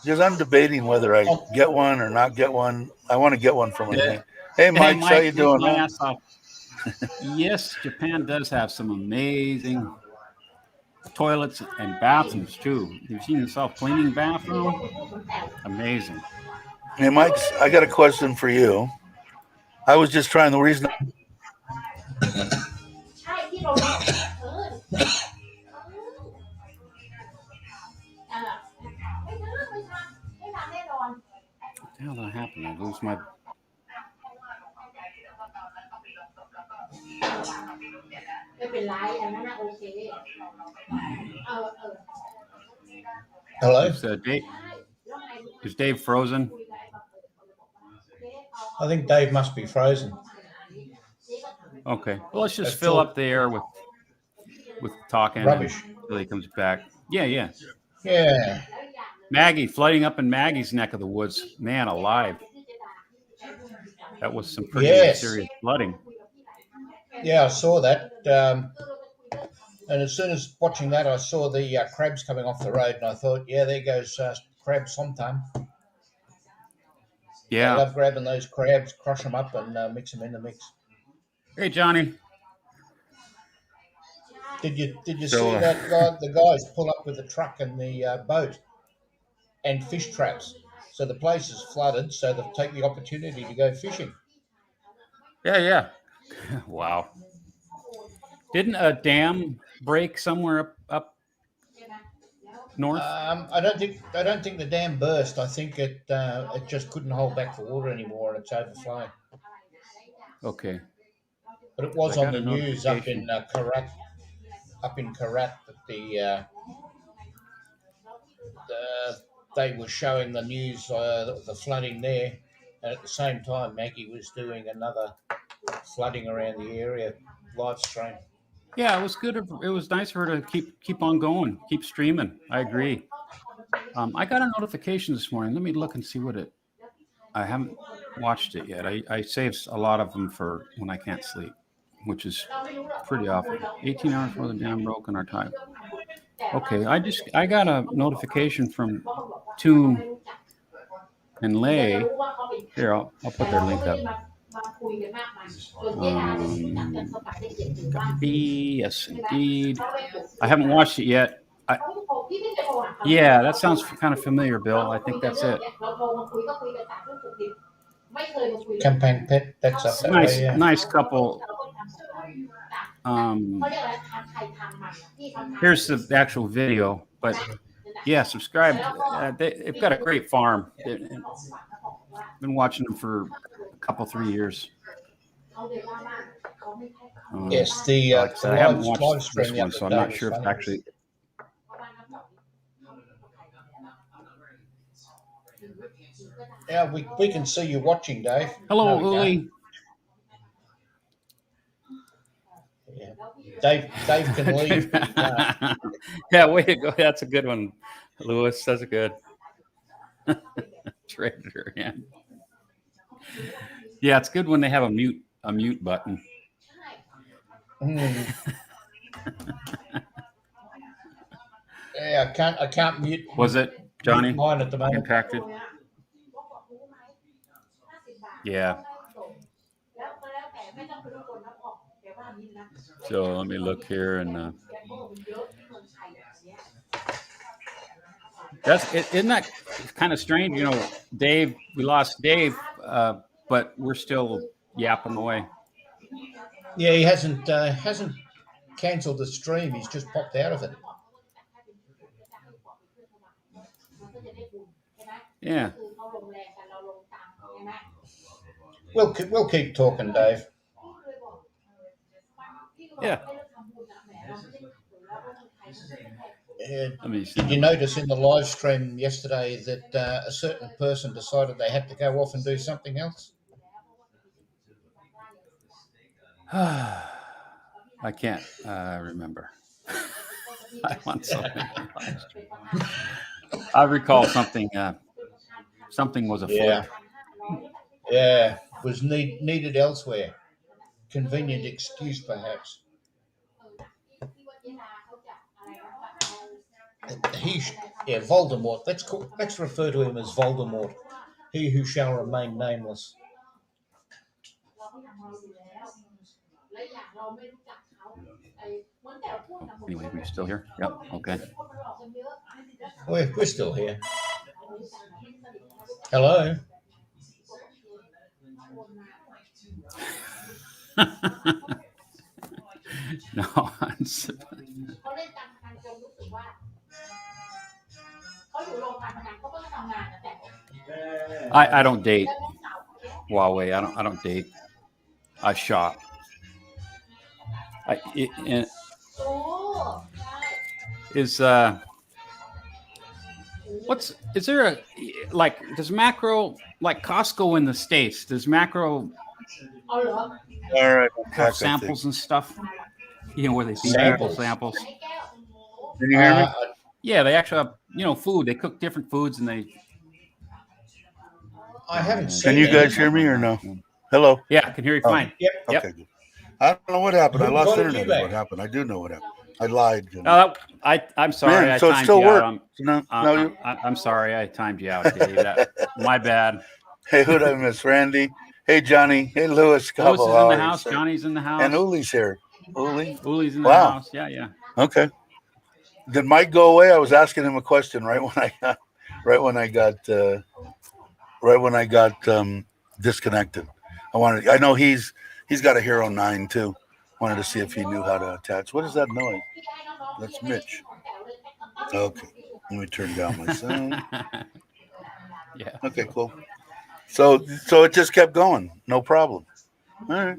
Speaker 1: Because I'm debating whether I get one or not get one. I want to get one for my name. Hey, Mike, how you doing?
Speaker 2: My ass off. Yes, Japan does have some amazing toilets and bathrooms too. You've seen the self-cleaning bathroom? Amazing.
Speaker 1: Hey, Mike, I got a question for you. I was just trying. The reason
Speaker 2: what the hell did happen? I lose my.
Speaker 3: Hello?
Speaker 2: Is Dave frozen?
Speaker 3: I think Dave must be frozen.
Speaker 2: Okay. Well, let's just fill up the air with talking
Speaker 3: Rubbish
Speaker 2: until he comes back. Yeah.
Speaker 3: Yeah.
Speaker 2: Maggie, flooding up in Maggie's neck of the woods. Man alive. That was some pretty serious flooding.
Speaker 3: Yeah, I saw that. And as soon as watching that, I saw the crabs coming off the road, and I thought, yeah, there goes crabs sometime.
Speaker 2: Yeah.
Speaker 3: I love grabbing those crabs, crush them up, and mix them in the mix.
Speaker 2: Hey, Johnny.
Speaker 3: Did you see that guy? The guys pull up with the truck and the boat and fish traps. So the place is flooded, so they take the opportunity to go fishing.
Speaker 2: Yeah. Wow. Didn't a dam break somewhere up north?
Speaker 3: I don't think the dam burst. I think it just couldn't hold back the water anymore, and it's overflowing.
Speaker 2: Okay.
Speaker 3: But it was on the news up in Karat, that they were showing the news, the flooding there, and at the same time, Maggie was doing another flooding around the area live stream.
Speaker 2: Yeah, it was good. It was nice for her to keep on going, keep streaming. I agree. I got a notification this morning. Let me look and see what it. I haven't watched it yet. I save a lot of them for when I can't sleep, which is pretty often. 18 hours before the dam broke in our time. Okay, I got a notification from Toon and Lay. Here, I'll put their link up. Yes, indeed. I haven't watched it yet. Yeah, that sounds kind of familiar, Bill. I think that's it.
Speaker 3: Campaign Pet, that's up that way, yeah.
Speaker 2: Nice couple. Here's the actual video, but yeah, subscribe. They've got a great farm. Been watching them for a couple, 3 years.
Speaker 3: Yes,
Speaker 2: I haven't watched this one, so I'm not sure if it's actually.
Speaker 3: Yeah, we can see you watching, Dave.
Speaker 2: Hello, Uli.
Speaker 3: Yeah. Dave can leave.
Speaker 2: Yeah, way to go. That's a good one, Lewis. That's a good. Trader, yeah. Yeah, it's good when they have a mute button.
Speaker 3: Yeah, I can't mute.
Speaker 2: Was it Johnny?
Speaker 3: Mine at the moment.
Speaker 2: Impacted. Yeah. So let me look here, and isn't that kind of strange? You know, Dave. We lost Dave, but we're still yapping away.
Speaker 3: Yeah, he hasn't cancelled the stream. He's just popped out of it.
Speaker 2: Yeah.
Speaker 3: We'll keep talking, Dave.
Speaker 2: Yeah.
Speaker 3: Did you notice in the live stream yesterday that a certain person decided they had to go off and do something else?
Speaker 2: I can't remember. I want something. I recall something. Something was afoot.
Speaker 3: Yeah, was needed elsewhere. Convenient excuse, perhaps. Voldemort. Let's refer to him as Voldemort. He who shall remain nameless.
Speaker 2: Anyway, we're still here. Yep. Okay.
Speaker 3: We're still here. Hello.
Speaker 2: No. I don't date Huawei. I don't date. I shop. Is there a, like, does Macro, like Costco in the States, does Macro
Speaker 1: All right.
Speaker 2: have samples and stuff? You know, where they feed people samples.
Speaker 1: Did you hear me?
Speaker 2: Yeah, they actually have, food. They cook different foods and they.
Speaker 3: I haven't seen.
Speaker 1: Can you guys hear me or no? Hello.
Speaker 2: Yeah, I can hear you fine.
Speaker 3: Yep.
Speaker 1: Okay. Good. I don't know what happened. I lost
Speaker 3: What did
Speaker 1: internet.
Speaker 3: you
Speaker 1: What happened? I do know what happened. I lied.
Speaker 2: I'm sorry.
Speaker 1: Man,
Speaker 2: I
Speaker 1: so it
Speaker 2: timed
Speaker 1: still
Speaker 2: you
Speaker 1: worked.
Speaker 2: out.
Speaker 1: No,
Speaker 2: I'm sorry. I timed you out, Dave. My bad.
Speaker 1: Hey, who'd I miss? Randy. Hey, Johnny. Hey, Lewis.
Speaker 2: Lewis is
Speaker 1: Couple
Speaker 2: in the
Speaker 1: hours,
Speaker 2: house.
Speaker 1: sir.
Speaker 2: Johnny's in the house.
Speaker 1: And Uli's here.
Speaker 2: Uli's in the
Speaker 1: Wow.
Speaker 2: house. Yeah.
Speaker 1: Okay. Did Mike go away? I was asking him a question right when I got disconnected. I know he's got a Hero 9 too. Wanted to see if he knew how to attach. What is that noise? That's Mitch. Okay. Let me turn down my sound.
Speaker 2: Yeah.
Speaker 1: Okay, cool. So it just kept going. No problem. All right.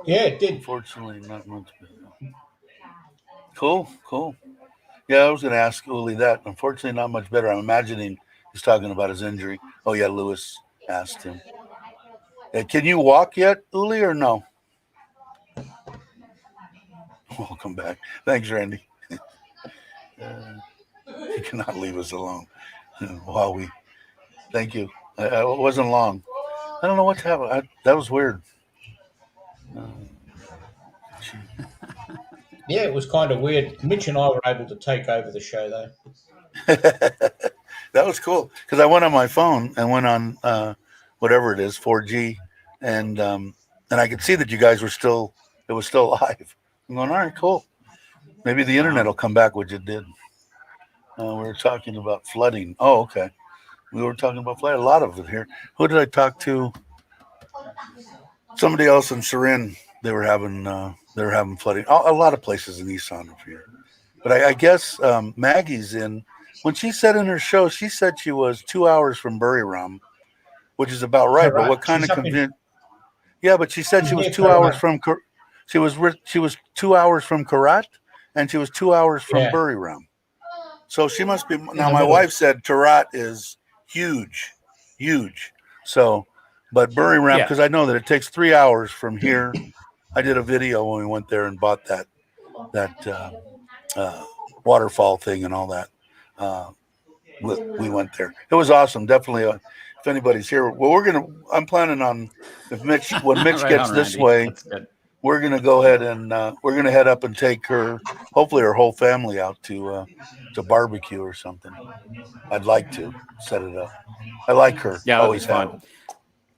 Speaker 3: Yeah, it did.
Speaker 1: Unfortunately, not much better. Cool. Yeah, I was going to ask Uli that. Unfortunately, not much better. I'm imagining he's talking about his injury. Oh, yeah, Lewis asked him. Can you walk yet, Uli, or no? Welcome back. Thanks, Randy. You cannot leave us alone while we. Thank you. It wasn't long. I don't know what's happened. That was weird.
Speaker 3: Yeah, it was kind of weird. Mitch and I were able to take over the show, though.
Speaker 1: That was cool because I went on my phone and went on whatever it is, 4G, and I could see that you guys were still. It was still live. I'm going, all right, cool. Maybe the internet will come back, which it did. We were talking about flooding. Oh, okay. We were talking about flooding. A lot of it here. Who did I talk to? Somebody else in Surin. They were having flooding. A lot of places in Nissan up here. But I guess Maggie's in. When she said in her show, she said she was 2 hours from Buriram, which is about right. But what kind of convinced? Yeah, but she said she was 2 hours from. She was 2 hours from Karat, and she was 2 hours from Buriram. So she must be. Now my wife said Karat is huge. So, but Buriram, because I know that it takes 3 hours from here. I did a video when we went there and bought that waterfall thing and all that. We went there. It was awesome. Definitely. If anybody's here, well, I'm planning on when Mitch
Speaker 2: Right
Speaker 1: gets
Speaker 2: on,
Speaker 1: this
Speaker 2: Randy.
Speaker 1: way,
Speaker 2: That's good.
Speaker 1: we're gonna go ahead and we're gonna head up and take hopefully her whole family out to barbecue or something. I'd like to set it up. I like her.
Speaker 2: Yeah, that'll be
Speaker 1: Always
Speaker 2: fun.
Speaker 1: have.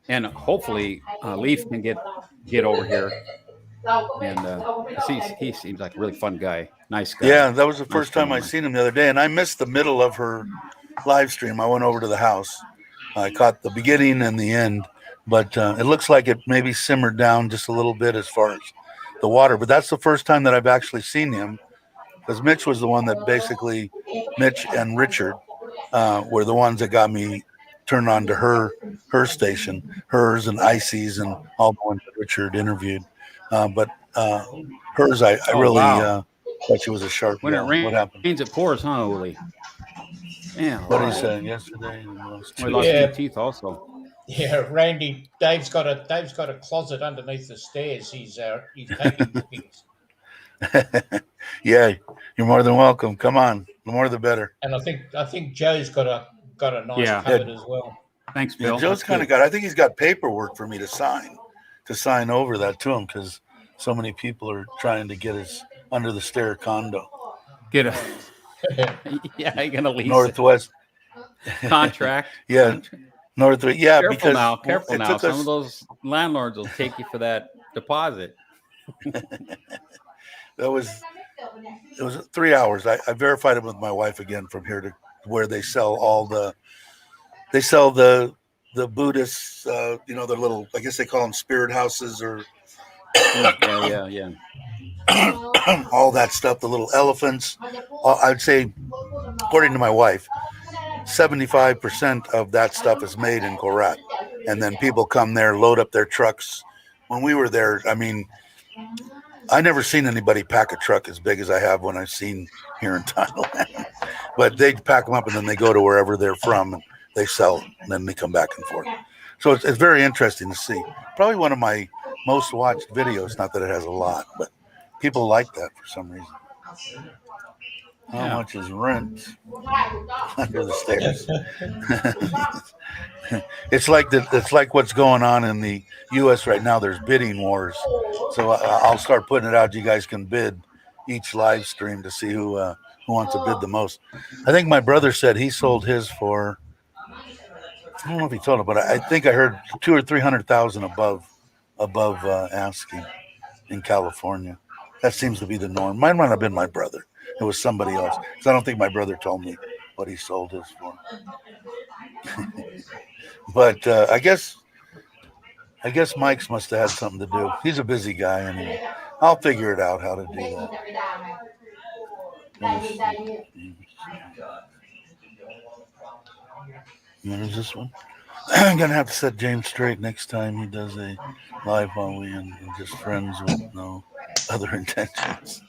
Speaker 2: And hopefully Leaf can get over here. And he seems like a really fun guy. Nice guy.
Speaker 1: Yeah, that was the first
Speaker 2: Nice
Speaker 1: time I
Speaker 2: gentleman.
Speaker 1: seen him the other day, and I missed the middle of her live stream. I went over to the house. I caught the beginning and the end, but it looks like it maybe simmered down just a little bit as far as the water. But that's the first time that I've actually seen him, because Mitch was the one that basically, Mitch and Richard were the ones that got me turned on to her station, hers and Icy's and all the ones that Richard interviewed. But hers, I really
Speaker 2: wow.
Speaker 1: thought she was a sharp
Speaker 2: When
Speaker 1: gal.
Speaker 2: it
Speaker 1: What happened?
Speaker 2: rains, it pours, huh, Uli? Yeah.
Speaker 1: What did he say yesterday?
Speaker 2: We lost
Speaker 3: Yeah.
Speaker 2: 2 teeth also.
Speaker 3: Yeah, Randy. Dave's got a closet underneath the stairs. He's taking bookings,
Speaker 1: Yeah, you're more than welcome. Come on, the more the better.
Speaker 3: and I think Joe's got a nice
Speaker 2: Yeah.
Speaker 3: cupboard as well.
Speaker 2: Thanks,
Speaker 1: Yeah,
Speaker 2: Bill.
Speaker 1: Joe's
Speaker 2: That's
Speaker 1: kind of
Speaker 2: good.
Speaker 1: got. I think he's got paperwork for me to sign over that to him because so many people are trying to get his under the stair condo.
Speaker 2: Get a yeah, you're gonna lease
Speaker 1: Northwest.
Speaker 2: a contract.
Speaker 1: Yeah, Northwest. Yeah,
Speaker 2: Careful
Speaker 1: because
Speaker 2: now, careful
Speaker 1: it
Speaker 2: now.
Speaker 1: took
Speaker 2: Some
Speaker 1: us.
Speaker 2: of those landlords will take you for that deposit.
Speaker 1: It was 3 hours. I verified it with my wife again from here to where they sell the Buddhist, you know, the little, I guess they call them spirit houses or
Speaker 2: Yeah.
Speaker 1: all that stuff, the little elephants. I'd say, according to my wife, 75% of that stuff is made in Korat. And then people come there, load up their trucks. When we were there, I mean, I never seen anybody pack a truck as big as I have when I've seen here in Thailand. But they pack them up and then they go to wherever they're from and they sell them, and then they come back and forth. So it's very interesting to see. Probably one of my most watched videos. Not that it has a lot, but people like that for some reason. How
Speaker 2: Yeah.
Speaker 1: much is rent under the stairs? It's like what's going on in the U.S. right now. There's bidding wars, so I'll start putting it out. You guys can bid each live stream to see who wants to bid the most. I think my brother said he sold his for, I don't know if he told him, but I think I heard 200,000 or 300,000 above asking in California. That seems to be the norm. Mine might have been my brother. It was somebody else, because I don't think my brother told me what he sold his for. But I guess Mike's must have had something to do. He's a busy guy anyway. I'll figure it out how to do that. There's this one. I'm gonna have to set James straight next time he does a live while we and just friends with no other intentions.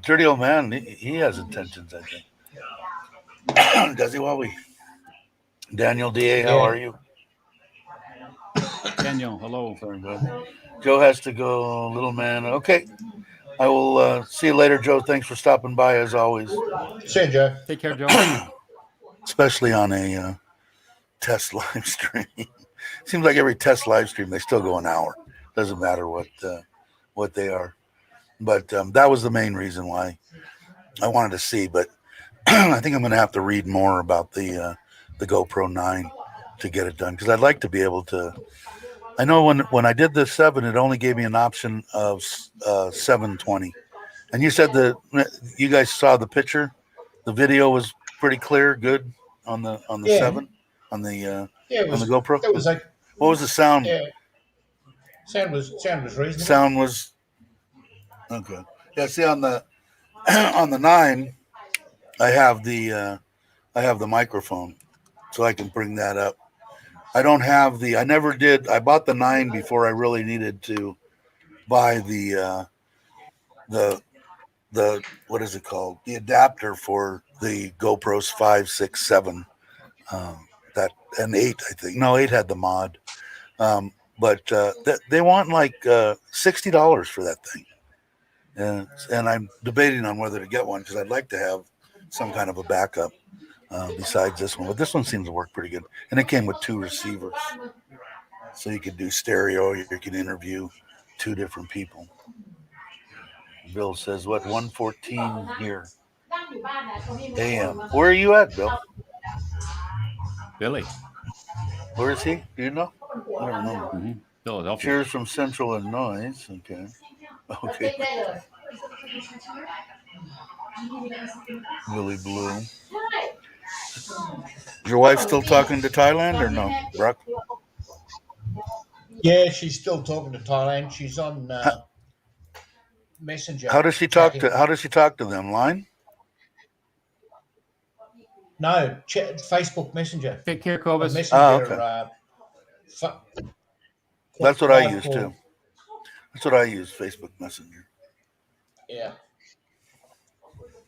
Speaker 1: Dirty old man, he has intentions, I think. Does he? While we Daniel D.A., how are you?
Speaker 2: Daniel, hello.
Speaker 1: Sorry, bud. Joe has to go, little man. Okay. I will see you later, Joe. Thanks for stopping by, as always.
Speaker 3: See you, Joe.
Speaker 2: Take care, Joe.
Speaker 1: Especially on a test live stream. Seems like every test live stream, they still go an hour. Doesn't matter what they are. But that was the main reason why I wanted to see. But I think I'm going to have to read more about the GoPro 9 to get it done, because I'd like to be able to. I know when I did the 7, it only gave me an option of 720. And you said that you guys saw the picture. The video was pretty clear, good on the 7, on the GoPro.
Speaker 3: It was like,
Speaker 1: what was the sound?
Speaker 3: yeah, sound was reasonable.
Speaker 1: Sound was okay. Yeah, see on the 9, I have the microphone, so I can bring that up. I don't have I never did. I bought the 9 before I really needed to buy the what is it called? The adapter for the GoPros 5, 6, 7. That and 8, I think. No, 8 had the mod. But they want like $60 for that thing. And I'm debating on whether to get one, because I'd like to have some kind of a backup besides this one. But this one seems to work pretty good. And it came with 2 receivers. So you could do stereo, you can interview 2 different people. Bill says, what, 1:14 here a.m. Where are you at, Bill?
Speaker 2: Billy.
Speaker 1: Where is he? Do you know? I don't know.
Speaker 2: Mm-hmm. Philadelphia.
Speaker 1: Cheers from Central Illinois. Okay. Okay. Billy Blue. Your wife still talking to Thailand or no, Brock?
Speaker 3: Yeah, she's still talking to Thailand. She's on Messenger.
Speaker 1: How does she talk to them? Line?
Speaker 3: No, Facebook Messenger.
Speaker 2: Take care, Cobus.
Speaker 3: Messenger.
Speaker 1: Okay. That's what I use too. That's what I use, Facebook Messenger.
Speaker 3: Yeah.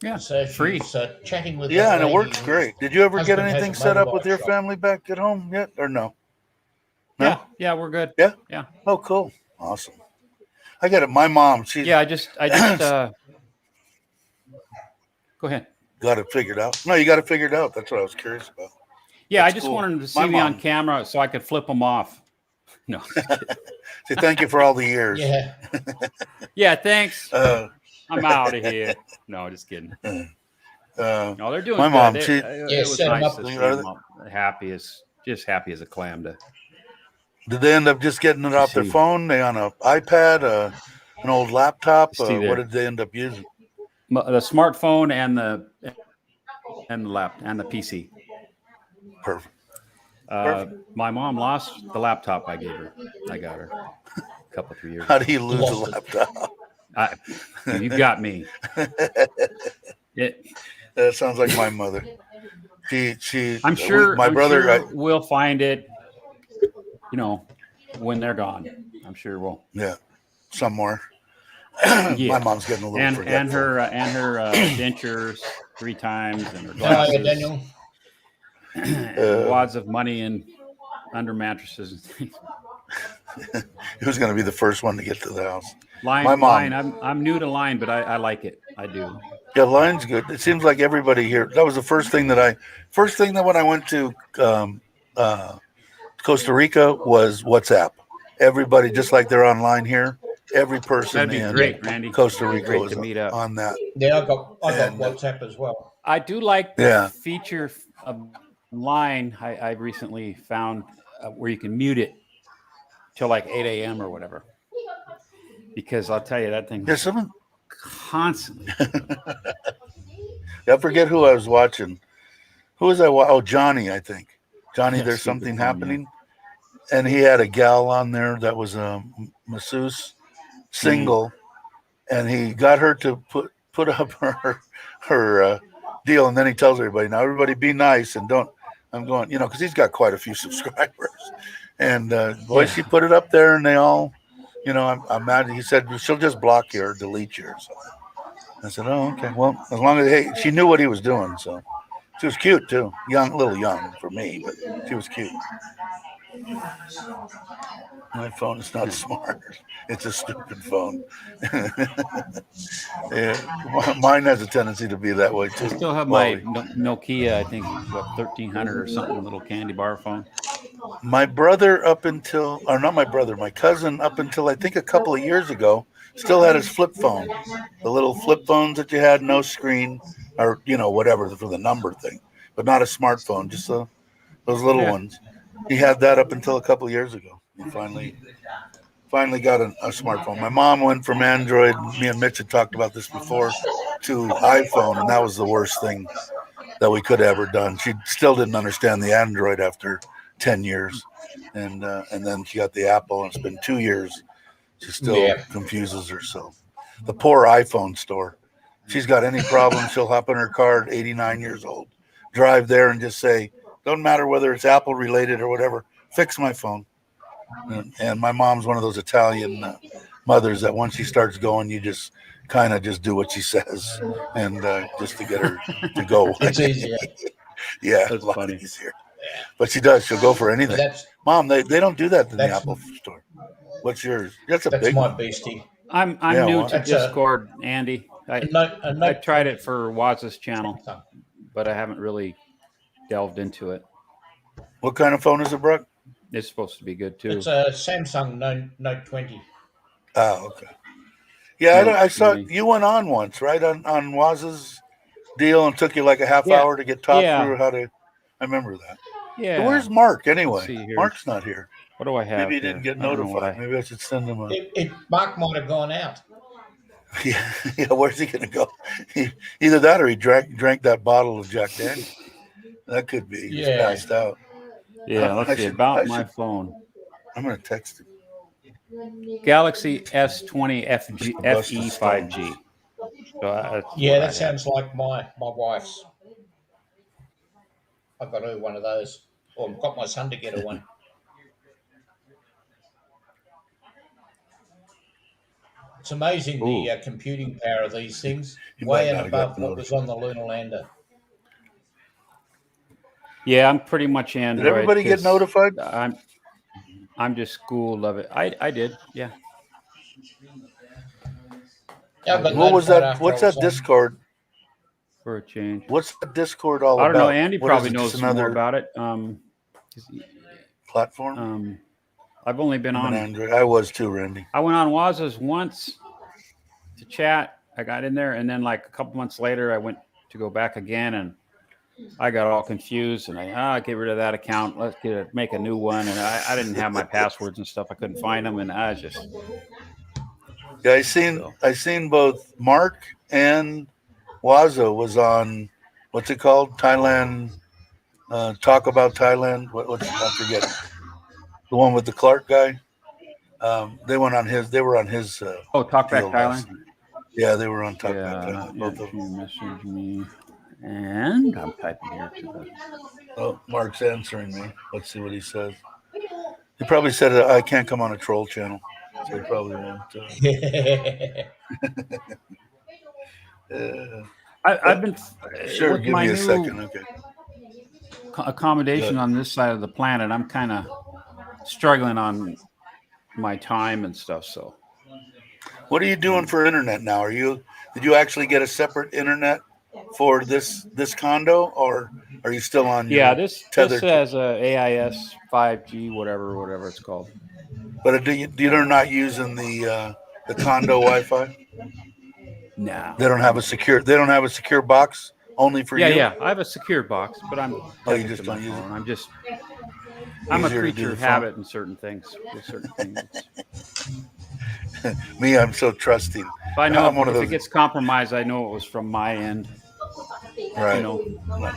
Speaker 2: Yeah,
Speaker 3: So
Speaker 2: free.
Speaker 3: she's chatting with.
Speaker 1: Yeah, and it works great. Did you ever get
Speaker 3: husband has
Speaker 1: anything
Speaker 3: a
Speaker 1: set up with
Speaker 3: motorbike
Speaker 1: your
Speaker 3: shop.
Speaker 1: family back at home yet, or no? No?
Speaker 2: Yeah, we're good.
Speaker 1: Yeah?
Speaker 2: Yeah.
Speaker 1: Oh, cool. Awesome. I got it. My mom, she's
Speaker 2: Yeah, I just go ahead.
Speaker 1: got it figured out. No, you got it figured out. That's what I was curious about.
Speaker 2: Yeah,
Speaker 1: That's
Speaker 2: I just
Speaker 1: cool.
Speaker 2: wanted them to see
Speaker 1: My
Speaker 2: me on
Speaker 1: mom-
Speaker 2: camera so I could flip them off. No.
Speaker 1: Say thank you for all the years.
Speaker 3: Yeah.
Speaker 2: Yeah, thanks. I'm out of here. No, just kidding.
Speaker 1: Uh,
Speaker 2: No, they're doing
Speaker 1: my
Speaker 2: good.
Speaker 1: mom,
Speaker 2: It was
Speaker 3: set 'em
Speaker 2: nice
Speaker 3: up.
Speaker 2: to see
Speaker 1: Are
Speaker 2: them happy as a clam to
Speaker 1: did they end up just getting it off their
Speaker 2: see.
Speaker 1: phone? They on a iPad, an old laptop?
Speaker 2: See
Speaker 1: What
Speaker 2: there.
Speaker 1: did they end up using?
Speaker 2: The smartphone and the PC.
Speaker 1: Perfect. Perfect.
Speaker 2: My mom lost the laptop I gave her. I got her a couple 3 years
Speaker 1: How
Speaker 2: ago.
Speaker 1: do you lose a
Speaker 3: Lost it.
Speaker 1: laptop?
Speaker 2: You got me.
Speaker 1: That sounds like my mother.
Speaker 2: I'm sure
Speaker 1: my brother.
Speaker 2: sure we'll find it. When they're gone. I'm sure we'll.
Speaker 1: Yeah, somewhere.
Speaker 2: Yeah.
Speaker 1: My mom's getting a little
Speaker 2: and
Speaker 1: forgetful.
Speaker 2: her dentures 3 times and her
Speaker 3: How are
Speaker 2: glasses.
Speaker 3: you, Daniel?
Speaker 2: And wads of money and under mattresses and things.
Speaker 1: Who's going to be the first one to get to the house?
Speaker 2: Line,
Speaker 1: My mom.
Speaker 2: line. I'm new to line, but I like it. I do.
Speaker 1: Yeah, line's good. It seems like everybody here. That was the first thing that when I went to Costa Rica was WhatsApp. Everybody, just like they're online here, every person
Speaker 2: That'd be
Speaker 1: in
Speaker 2: great, Randy.
Speaker 1: Costa
Speaker 2: It'd be
Speaker 1: Rica
Speaker 2: great
Speaker 1: was
Speaker 2: to meet up.
Speaker 1: on that.
Speaker 3: Yeah, I got
Speaker 1: And,
Speaker 3: WhatsApp as well.
Speaker 2: I do like the
Speaker 1: Yeah.
Speaker 2: feature of line I recently found where you can mute it till like 8 a.m. or whatever. Because I'll tell you, that thing
Speaker 1: There's someone.
Speaker 2: constantly.
Speaker 1: I forget who I was watching. Who was I? Oh, Johnny, I think. Johnny,
Speaker 2: Yeah,
Speaker 1: there's
Speaker 2: stupid
Speaker 1: something
Speaker 2: phone,
Speaker 1: happening. And he had a gal on there that was a masseuse, single, and he got her to put up her deal, and then he tells everybody, now everybody be nice and don't. I'm going, because he's got quite a few subscribers, and she put it up there, and they all, I'm mad. He said she'll just block you or delete you or something. I said, oh, okay. Well, as long as she knew what he was doing, so she was cute too, a little young for me, but she was cute. My phone is not smart. It's a stupid phone. Yeah, mine has a tendency to be that way too.
Speaker 2: I still have my Nokia, I think, 1300 or something, little candy bar phone.
Speaker 1: My brother my cousin up until I think a couple of years ago still had his flip phone. The little flip phones that you had, no screen or, whatever for the number thing, but not a smartphone, just those little ones. He had that up until a couple of years ago. He finally got a smartphone. My mom went from Android, me and Mitch had talked about this before, to iPhone, and that was the worst thing that we could have ever done. She still didn't understand the Android after 10 years. And then she got the Apple, and it's been 2 years. She still confuses herself. The poor iPhone store. She's got any problem, she'll hop in her car at 89 years old, drive there and just say, don't matter whether it's Apple related or whatever, fix my phone. And my mom's one of those Italian mothers that once she starts going, you just kind of just do what she says, and just to get her to go.
Speaker 3: It's easier.
Speaker 1: Yeah,
Speaker 2: That's
Speaker 1: a lot
Speaker 2: funny.
Speaker 1: easier. But she does. She'll go for anything. Mom, they don't do that in the Apple store. What's yours? That's
Speaker 3: my
Speaker 1: one.
Speaker 3: beastie.
Speaker 2: I'm new to Discord, Andy. I tried it for Waz's channel, but I haven't really delved into it.
Speaker 1: What kind of phone is it, Brock?
Speaker 2: It's supposed to be good too.
Speaker 3: It's a Samsung Note 20.
Speaker 1: Oh, okay. Yeah, I saw you went on once, right, on Waz's deal, and took you like a half hour to get taught through how to. I remember that.
Speaker 2: Yeah.
Speaker 1: So where's Mark anyway?
Speaker 2: See here.
Speaker 1: Mark's not here.
Speaker 2: What do I have?
Speaker 1: Maybe he didn't get notified. Maybe I should send him a.
Speaker 3: Mark might have gone out.
Speaker 1: Yeah, where's he gonna go? Either that or he drank that bottle of Jack Daniels. That could be. He's passed out.
Speaker 2: Yeah, let's see. About my phone.
Speaker 1: I'm gonna text him.
Speaker 2: Galaxy S20 FE 5G. So
Speaker 3: that sounds like my wife's. I've got her one of those. Or I've got my son to get her one. It's amazing the computing power of these things, way and above what was on the lunar lander.
Speaker 2: Yeah, I'm pretty much Android.
Speaker 1: Did everybody get notified?
Speaker 2: I'm just schooled of it. I did, yeah.
Speaker 1: What was that? What's that Discord?
Speaker 2: For a change.
Speaker 1: What's the Discord all about?
Speaker 2: I don't know. Andy probably knows more about it.
Speaker 1: Platform?
Speaker 2: I've only been on
Speaker 1: Android. I was too, Randy.
Speaker 2: I went on Waz's once to chat. I got in there, and then like a couple months later, I went to go back again, and I got all confused, and I get rid of that account. Let's make a new one, and I didn't have my passwords and stuff. I couldn't find them, and I just
Speaker 1: Yeah, I seen both Mark and Wazo was on what's it called? Thailand. Talk about Thailand. I forget the one with the Clark guy. They were on his.
Speaker 2: Talk back
Speaker 1: deal last
Speaker 2: Thailand.
Speaker 1: night. Yeah, they were on Talk Back
Speaker 2: Yeah,
Speaker 1: Thailand. Both of
Speaker 2: you
Speaker 1: them.
Speaker 2: messaged me, and I'm typing here to the.
Speaker 1: Oh, Mark's answering me. Let's see what he says. He probably said I can't come on a troll channel, so he probably won't.
Speaker 2: I've been
Speaker 1: Sure,
Speaker 2: with
Speaker 1: give
Speaker 2: my
Speaker 1: me a
Speaker 2: new
Speaker 1: second. Okay.
Speaker 2: accommodation
Speaker 1: Good.
Speaker 2: on this side of the planet. I'm kind of struggling on my time and stuff. So,
Speaker 1: What are you doing for internet now? Did you actually get a separate internet for this condo, or are you still on your
Speaker 2: this
Speaker 1: tethered?
Speaker 2: has a AIS 5G, whatever it's called.
Speaker 1: But you're not using the condo Wi-Fi?
Speaker 2: No.
Speaker 1: They don't have a secure box only for you.
Speaker 2: Yeah. I have a secure box, but I'm.
Speaker 1: You just don't use it.
Speaker 2: I'm a
Speaker 1: Easier to do
Speaker 2: creature
Speaker 1: the
Speaker 2: of
Speaker 1: phone.
Speaker 2: habit in certain things. With certain things.
Speaker 1: Me, I'm so trusting.
Speaker 2: If I know
Speaker 1: I'm one of
Speaker 2: if
Speaker 1: those.
Speaker 2: it gets compromised, I know it was from my end.
Speaker 1: Right.
Speaker 2: You know,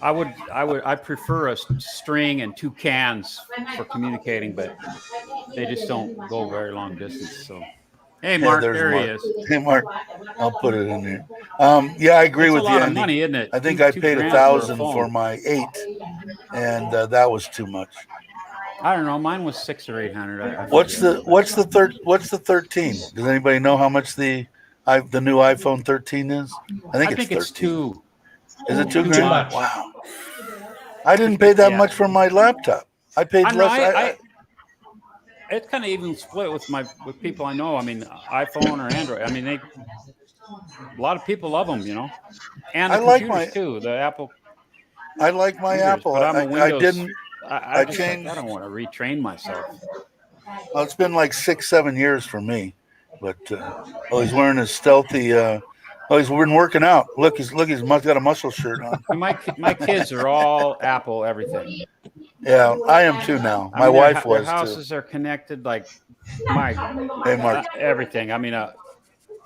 Speaker 2: I prefer a string and 2 cans for communicating, but they just don't go very long distance. So, hey, Mark,
Speaker 1: there's
Speaker 2: there
Speaker 1: Mark.
Speaker 2: he is.
Speaker 1: Hey, Mark, I'll put it in here. Yeah, I agree
Speaker 2: It's
Speaker 1: with
Speaker 2: a
Speaker 1: you,
Speaker 2: lot of
Speaker 1: Andy.
Speaker 2: money, isn't it?
Speaker 1: I think
Speaker 2: Two
Speaker 1: I paid
Speaker 2: grand
Speaker 1: $1,000
Speaker 2: phone.
Speaker 1: for my 8, and that was too much.
Speaker 2: I don't know. Mine was 600 or 800.
Speaker 1: What's the 13? Does anybody know how much the new iPhone 13 is? I think it's 13.
Speaker 2: 2.
Speaker 1: Is it $2
Speaker 2: Too
Speaker 1: grand?
Speaker 2: much.
Speaker 1: Wow. I didn't pay that
Speaker 2: Yeah.
Speaker 1: much for my laptop. I paid
Speaker 2: I know,
Speaker 1: less.
Speaker 2: it's kind of even split with people I know. I mean, iPhone or Android. I mean, a lot of people love them, you know, and the computers too. The Apple.
Speaker 1: I like my
Speaker 2: computers,
Speaker 1: Apple.
Speaker 2: but I'm a Windows.
Speaker 1: I didn't.
Speaker 2: I changed. I don't want to retrain myself.
Speaker 1: Well, it's been like 6-7 years for me, but he's wearing his stealthy. He's been working out. Look, he's got a muscle shirt on.
Speaker 2: My kids are all Apple everything.
Speaker 1: Yeah, I am too now. My wife was
Speaker 2: their houses
Speaker 1: too.
Speaker 2: are connected like
Speaker 1: Hey, Mark.
Speaker 2: everything. I mean,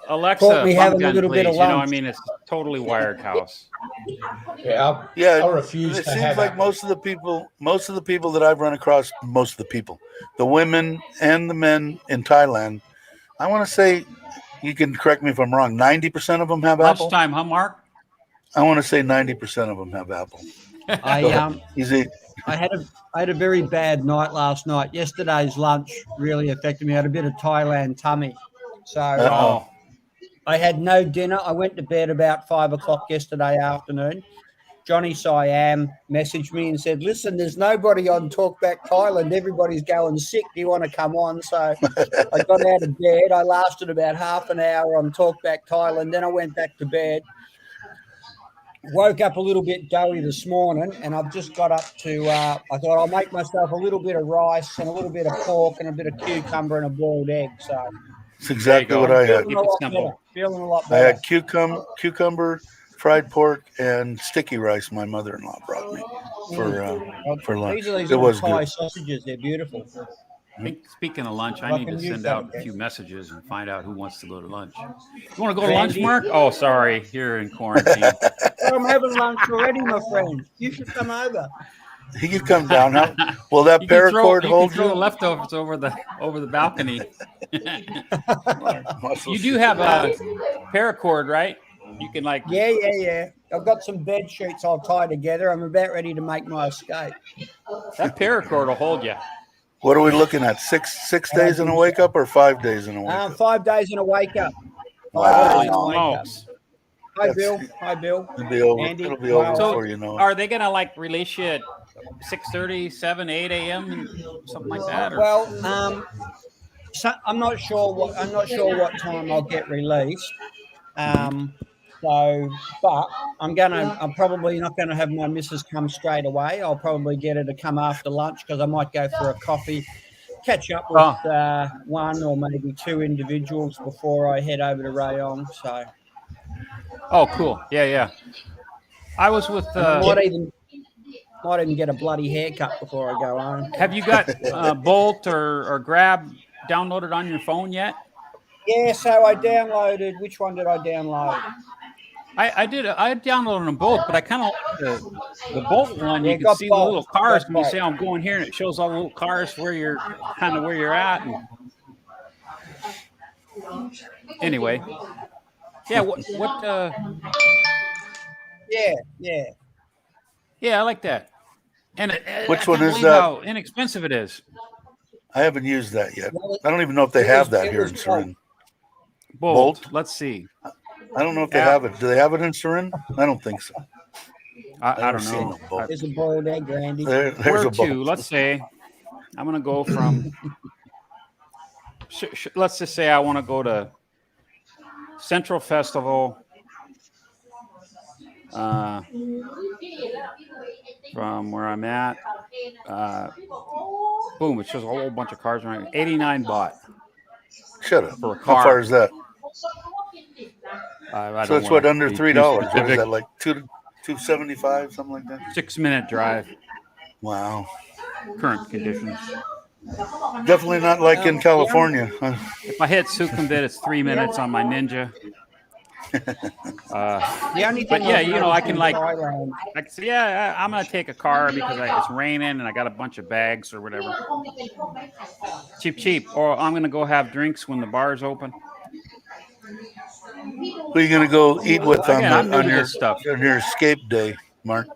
Speaker 2: Alexa,
Speaker 4: Caught me having a
Speaker 2: gun,
Speaker 4: little
Speaker 2: please.
Speaker 4: bit of
Speaker 2: You know, I
Speaker 4: lunch.
Speaker 2: mean, it's a totally wired house.
Speaker 3: Yeah, I refuse
Speaker 1: It
Speaker 3: to
Speaker 1: seems
Speaker 3: have
Speaker 1: like
Speaker 3: Apple.
Speaker 1: most of the people that I've run across, the women and the men in Thailand, I want to say, you can correct me if I'm wrong, 90% of them have Apple.
Speaker 2: Lunchtime, huh, Mark?
Speaker 1: I want to say 90% of them have Apple.
Speaker 4: I had a very bad night last night. Yesterday's lunch really affected me. I had a bit of Thailand tummy, so I had no dinner. I went to bed about 5 o'clock yesterday afternoon. Johnny Siam messaged me and said, "Listen, there's nobody on Talkback Thailand. Everybody's going sick. Do you want to come on?" So I got out of bed. I lasted about half an hour on Talkback Thailand. Then I went back to bed. Woke up a little bit doughy this morning, and I've just got up to, I thought I'll make myself a little bit of rice and a little bit of pork and a bit of cucumber and a boiled egg. So
Speaker 1: That's exactly what I had.
Speaker 2: Keep it simple.
Speaker 4: Feeling a lot
Speaker 1: I
Speaker 4: better.
Speaker 1: had cucumber, fried pork, and sticky rice my mother-in-law brought me for lunch.
Speaker 4: These are these
Speaker 1: It
Speaker 4: little
Speaker 1: was
Speaker 4: Thai
Speaker 1: good.
Speaker 4: sausages. They're beautiful.
Speaker 2: Speaking of lunch, I
Speaker 4: I
Speaker 2: need
Speaker 4: can
Speaker 2: to
Speaker 4: use
Speaker 2: send
Speaker 4: that,
Speaker 2: out a
Speaker 4: okay.
Speaker 2: few messages and find out who wants to go to lunch. You want to go to lunch,
Speaker 4: Randy?
Speaker 2: Mark? Oh, sorry, you're in quarantine.
Speaker 4: I'm having lunch already, my friend. You should come over.
Speaker 1: He could come down. Will that
Speaker 2: You can
Speaker 1: paracord
Speaker 2: throw
Speaker 1: hold
Speaker 2: the
Speaker 1: you?
Speaker 2: leftovers over the balcony.
Speaker 1: Muscle
Speaker 2: You do
Speaker 1: shit.
Speaker 2: have a paracord, right? You can like.
Speaker 4: Yeah. I've got some bed sheets I'll tie together. I'm about ready to make my escape.
Speaker 2: That paracord will hold you.
Speaker 1: What are we looking at? Six days in a wake up or 5 days in a wake up?
Speaker 4: 5 days in a wake up.
Speaker 1: Wow.
Speaker 2: Holy smokes!
Speaker 4: Hi, Bill. Hi, Bill.
Speaker 1: It'll be over.
Speaker 4: Andy,
Speaker 1: It'll be over
Speaker 4: wow.
Speaker 2: So,
Speaker 1: before you know it.
Speaker 2: are they gonna like release you at 6:30, 7, 8 a.m. and something like that? Or?
Speaker 4: Well, so I'm not sure what time I'll get released. But I'm probably not gonna have my missus come straight away. I'll probably get her to come after lunch because I might go for a coffee, catch up with one or maybe two individuals before I head over to Rayong. So
Speaker 2: Oh, cool. Yeah. I was with.
Speaker 4: might even get a bloody haircut before I go home.
Speaker 2: Have you got Bolt or Grab downloaded on your phone yet?
Speaker 4: Yeah, so I downloaded. Which one did I download?
Speaker 2: I did. I downloaded them both, but I kind of like the Bolt one.
Speaker 4: Yeah,
Speaker 2: You can
Speaker 4: got
Speaker 2: see
Speaker 4: both.
Speaker 2: the little cars
Speaker 4: Got
Speaker 2: when you
Speaker 4: both.
Speaker 2: say I'm going here, and it shows all the little cars where you're at. And anyway, yeah. What? Yeah, I like that. And
Speaker 1: Which
Speaker 2: I
Speaker 1: one
Speaker 2: can't
Speaker 1: is
Speaker 2: believe
Speaker 1: that?
Speaker 2: How inexpensive it is.
Speaker 1: I haven't used that yet.
Speaker 4: Well,
Speaker 1: I don't even know if they
Speaker 4: it
Speaker 1: have
Speaker 4: was-
Speaker 1: that
Speaker 4: it
Speaker 1: here
Speaker 4: was
Speaker 1: in Surin.
Speaker 2: Bolt.
Speaker 1: Bolt?
Speaker 2: Let's see.
Speaker 1: I don't know if they
Speaker 2: Yeah.
Speaker 1: have it. Do they have it in Surin? I don't think so.
Speaker 2: I
Speaker 1: never
Speaker 2: don't
Speaker 1: seen
Speaker 2: know.
Speaker 1: a Bolt.
Speaker 4: There's a boiled egg, Randy.
Speaker 1: There's
Speaker 2: Where
Speaker 1: a Bolt.
Speaker 2: to? Let's say I'm going to go from. Let's just say I want to go to Central Festival. From where I'm at, boom! It shows a whole bunch of cars around. 89 baht.
Speaker 1: Shut up.
Speaker 2: For a
Speaker 1: How
Speaker 2: car.
Speaker 1: far is that?
Speaker 2: I
Speaker 1: So
Speaker 2: don't
Speaker 1: it's what,
Speaker 2: wanna
Speaker 1: under
Speaker 2: be
Speaker 1: $3?
Speaker 2: too
Speaker 1: What is
Speaker 2: specific.
Speaker 1: that, like $2.75, something like that?
Speaker 2: 6-minute drive.
Speaker 1: Wow.
Speaker 2: Current conditions.
Speaker 1: Definitely not like in
Speaker 4: Yeah.
Speaker 1: California.
Speaker 2: If I hit Sukhumvit, it's 3 minutes on my Ninja.
Speaker 4: The only thing
Speaker 2: But yeah,
Speaker 4: I've
Speaker 2: you know, I
Speaker 4: noticed
Speaker 2: can
Speaker 4: in
Speaker 2: like.
Speaker 4: Thailand-
Speaker 2: I can say, yeah, I'm gonna take a car because it's raining and I got a bunch of bags or whatever. Cheap. Or I'm gonna go have drinks when the bar's open.
Speaker 1: Who are you going to go eat with
Speaker 2: Again, I'm new
Speaker 1: on
Speaker 2: to
Speaker 1: your
Speaker 2: this stuff.
Speaker 1: on your escape day, Mark?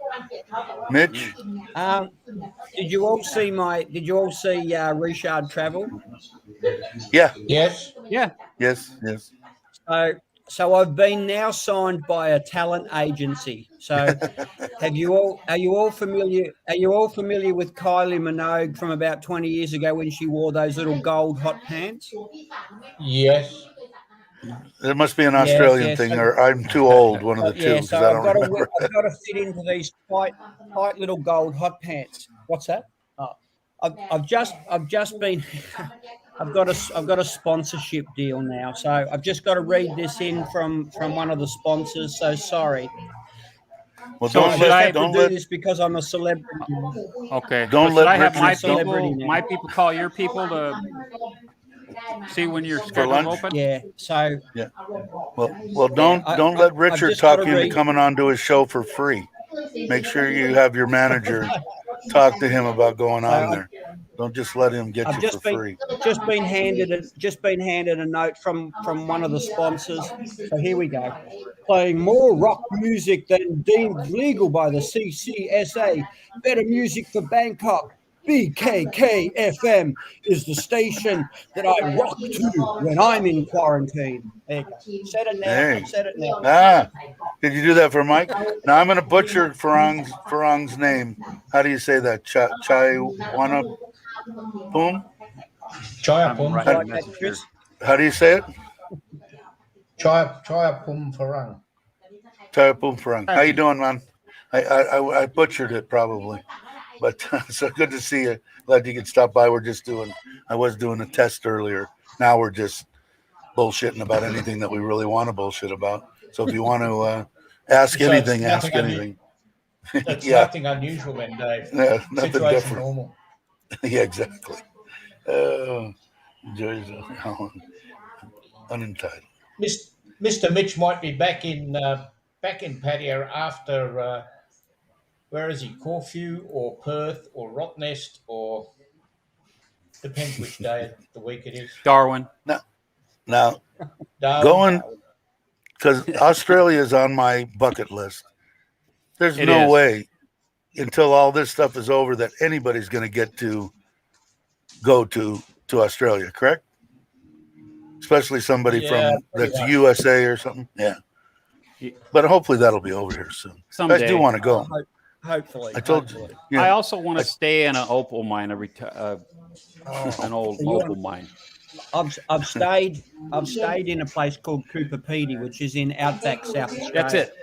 Speaker 1: Mitch?
Speaker 4: Did you all see Richard Travel?
Speaker 1: Yeah.
Speaker 3: Yes.
Speaker 2: Yeah.
Speaker 1: Yes.
Speaker 4: So I've been now signed by a talent agency. So are you all familiar with Kylie Minogue from about 20 years ago when she wore those little gold hot pants?
Speaker 3: Yes.
Speaker 1: It must be an Australian thing, or I'm too old, one of the two, because I don't remember.
Speaker 4: I've got to fit into these tight little gold hot pants. What's that? Oh, I've just been. I've got a sponsorship deal now, so I've just got to read this in from one of the sponsors. So sorry.
Speaker 1: Well,
Speaker 2: So
Speaker 1: don't
Speaker 2: should I
Speaker 1: let
Speaker 4: do
Speaker 1: don't
Speaker 4: this because I'm a celebrity.
Speaker 2: Okay.
Speaker 1: Don't
Speaker 2: So
Speaker 1: let
Speaker 2: should I have
Speaker 1: Richard-
Speaker 2: my people call your people to see when your schedule's
Speaker 1: lunch?
Speaker 2: open?
Speaker 4: Yeah. So
Speaker 1: well don't let
Speaker 4: I've
Speaker 1: Richard
Speaker 4: just
Speaker 1: talk
Speaker 4: gotta
Speaker 1: you into
Speaker 4: read-
Speaker 1: coming onto his show for free. Make sure you have your manager talk to him about going on there. Don't just let him get
Speaker 4: I've
Speaker 1: you
Speaker 4: just
Speaker 1: for
Speaker 4: been
Speaker 1: free.
Speaker 4: handed a note from one of the sponsors. So here we go. Playing more rock music than deemed legal by the CCSA. Better music for Bangkok. BKK FM is the station that I rock to when I'm in quarantine. There you go. Said it now.
Speaker 1: Hey.
Speaker 4: I've said it now.
Speaker 1: Did you do that for Mike? Now I'm going to butcher Farang's name. How do you say that? Chai Wana Boom?
Speaker 3: Chayapum.
Speaker 2: Right.
Speaker 4: Like that, Chris?
Speaker 1: How do you say it?
Speaker 3: Chayapum Farang.
Speaker 1: Chai Boom Farang. How you doing, man? I butchered it probably, but so good to see you. Glad you could stop by. I was doing a test earlier. Now we're just bullshitting about anything that we really want to bullshit about. So if you want to ask
Speaker 3: So it's
Speaker 1: anything, ask
Speaker 3: nothing
Speaker 1: anything.
Speaker 3: It's
Speaker 1: Yeah.
Speaker 3: nothing unusual then, Dave.
Speaker 1: Yeah, nothing
Speaker 3: Situation
Speaker 1: different.
Speaker 3: normal.
Speaker 1: Yeah, exactly. Unentitled.
Speaker 3: Mr. Mitch might be back in Pattaya after where is he? Corfu or Perth or Rottnest or depends which day of the week it is.
Speaker 2: Darwin.
Speaker 1: Now
Speaker 3: Darwin.
Speaker 1: going because Australia is on my bucket list. There's
Speaker 2: It
Speaker 1: no
Speaker 2: is.
Speaker 1: way until all this stuff is over that anybody's going to get to go to Australia, correct? Especially somebody
Speaker 3: Yeah,
Speaker 1: from
Speaker 3: pretty
Speaker 1: that's
Speaker 3: much.
Speaker 1: USA or something. Yeah.
Speaker 2: Yeah.
Speaker 1: But hopefully that'll be over here soon.
Speaker 2: Someday.
Speaker 1: I do want to go.
Speaker 4: Hopefully.
Speaker 1: I told you.
Speaker 4: hopefully.
Speaker 1: Yeah.
Speaker 2: I also want to stay in an opal mine, an old
Speaker 4: So you want-
Speaker 2: opal mine.
Speaker 4: I've stayed in a place called Cooper Pedy, which is in outback South Australia.
Speaker 2: That's it.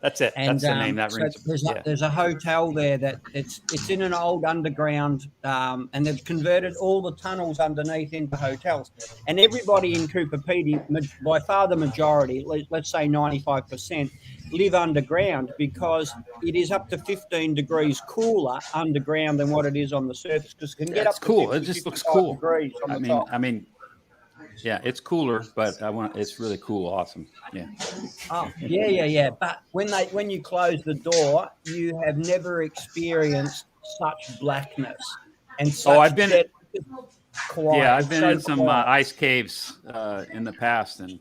Speaker 2: That's it.
Speaker 4: And
Speaker 2: That's the name that
Speaker 4: so
Speaker 2: rings. Yeah.
Speaker 4: there's a hotel there that it's in an old underground, and they've converted all the tunnels underneath into hotels. And everybody in Cooper Pedy, by far the majority, let's say 95%, live underground because it is up to 15 degrees cooler underground than what it is on the surface, because it can get
Speaker 2: That's
Speaker 4: up to
Speaker 2: cool.
Speaker 4: 50,
Speaker 2: It just looks
Speaker 4: 55
Speaker 2: cool.
Speaker 4: degrees on the top.
Speaker 2: I mean, yeah, it's cooler, but it's really cool. Awesome. Yeah.
Speaker 4: Oh, yeah. But when you close the door, you have never experienced such blackness and such
Speaker 2: I've been-
Speaker 4: dead quiet.
Speaker 2: Yeah, I've
Speaker 4: It's
Speaker 2: been
Speaker 4: so
Speaker 2: in some
Speaker 4: quiet.
Speaker 2: ice caves in the past, and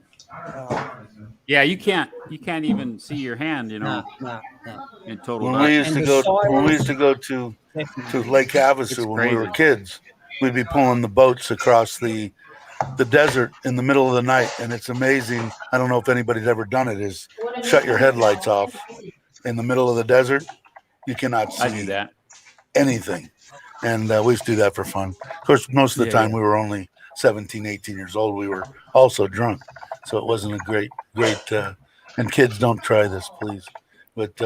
Speaker 2: yeah, you can't even see your hand,
Speaker 4: No.
Speaker 2: in total
Speaker 1: When we
Speaker 2: darkness.
Speaker 1: used to
Speaker 4: And
Speaker 1: go,
Speaker 4: the
Speaker 1: when we used to
Speaker 4: silence-
Speaker 1: go to
Speaker 4: Definitely.
Speaker 1: Lake Havasu
Speaker 2: It's
Speaker 1: when we were
Speaker 2: crazy.
Speaker 1: kids, we'd be pulling the boats across the desert in the middle of the night, and it's amazing. I don't know if anybody's ever done it. Is shut your headlights off in the middle of the desert. You cannot
Speaker 2: I do
Speaker 1: see
Speaker 2: that.
Speaker 1: anything, and we used to do that for fun. Of course, most of the
Speaker 2: Yeah,
Speaker 1: time we were only 17, 18 years old. We were also drunk, so it wasn't a great. And kids, don't try this, please. But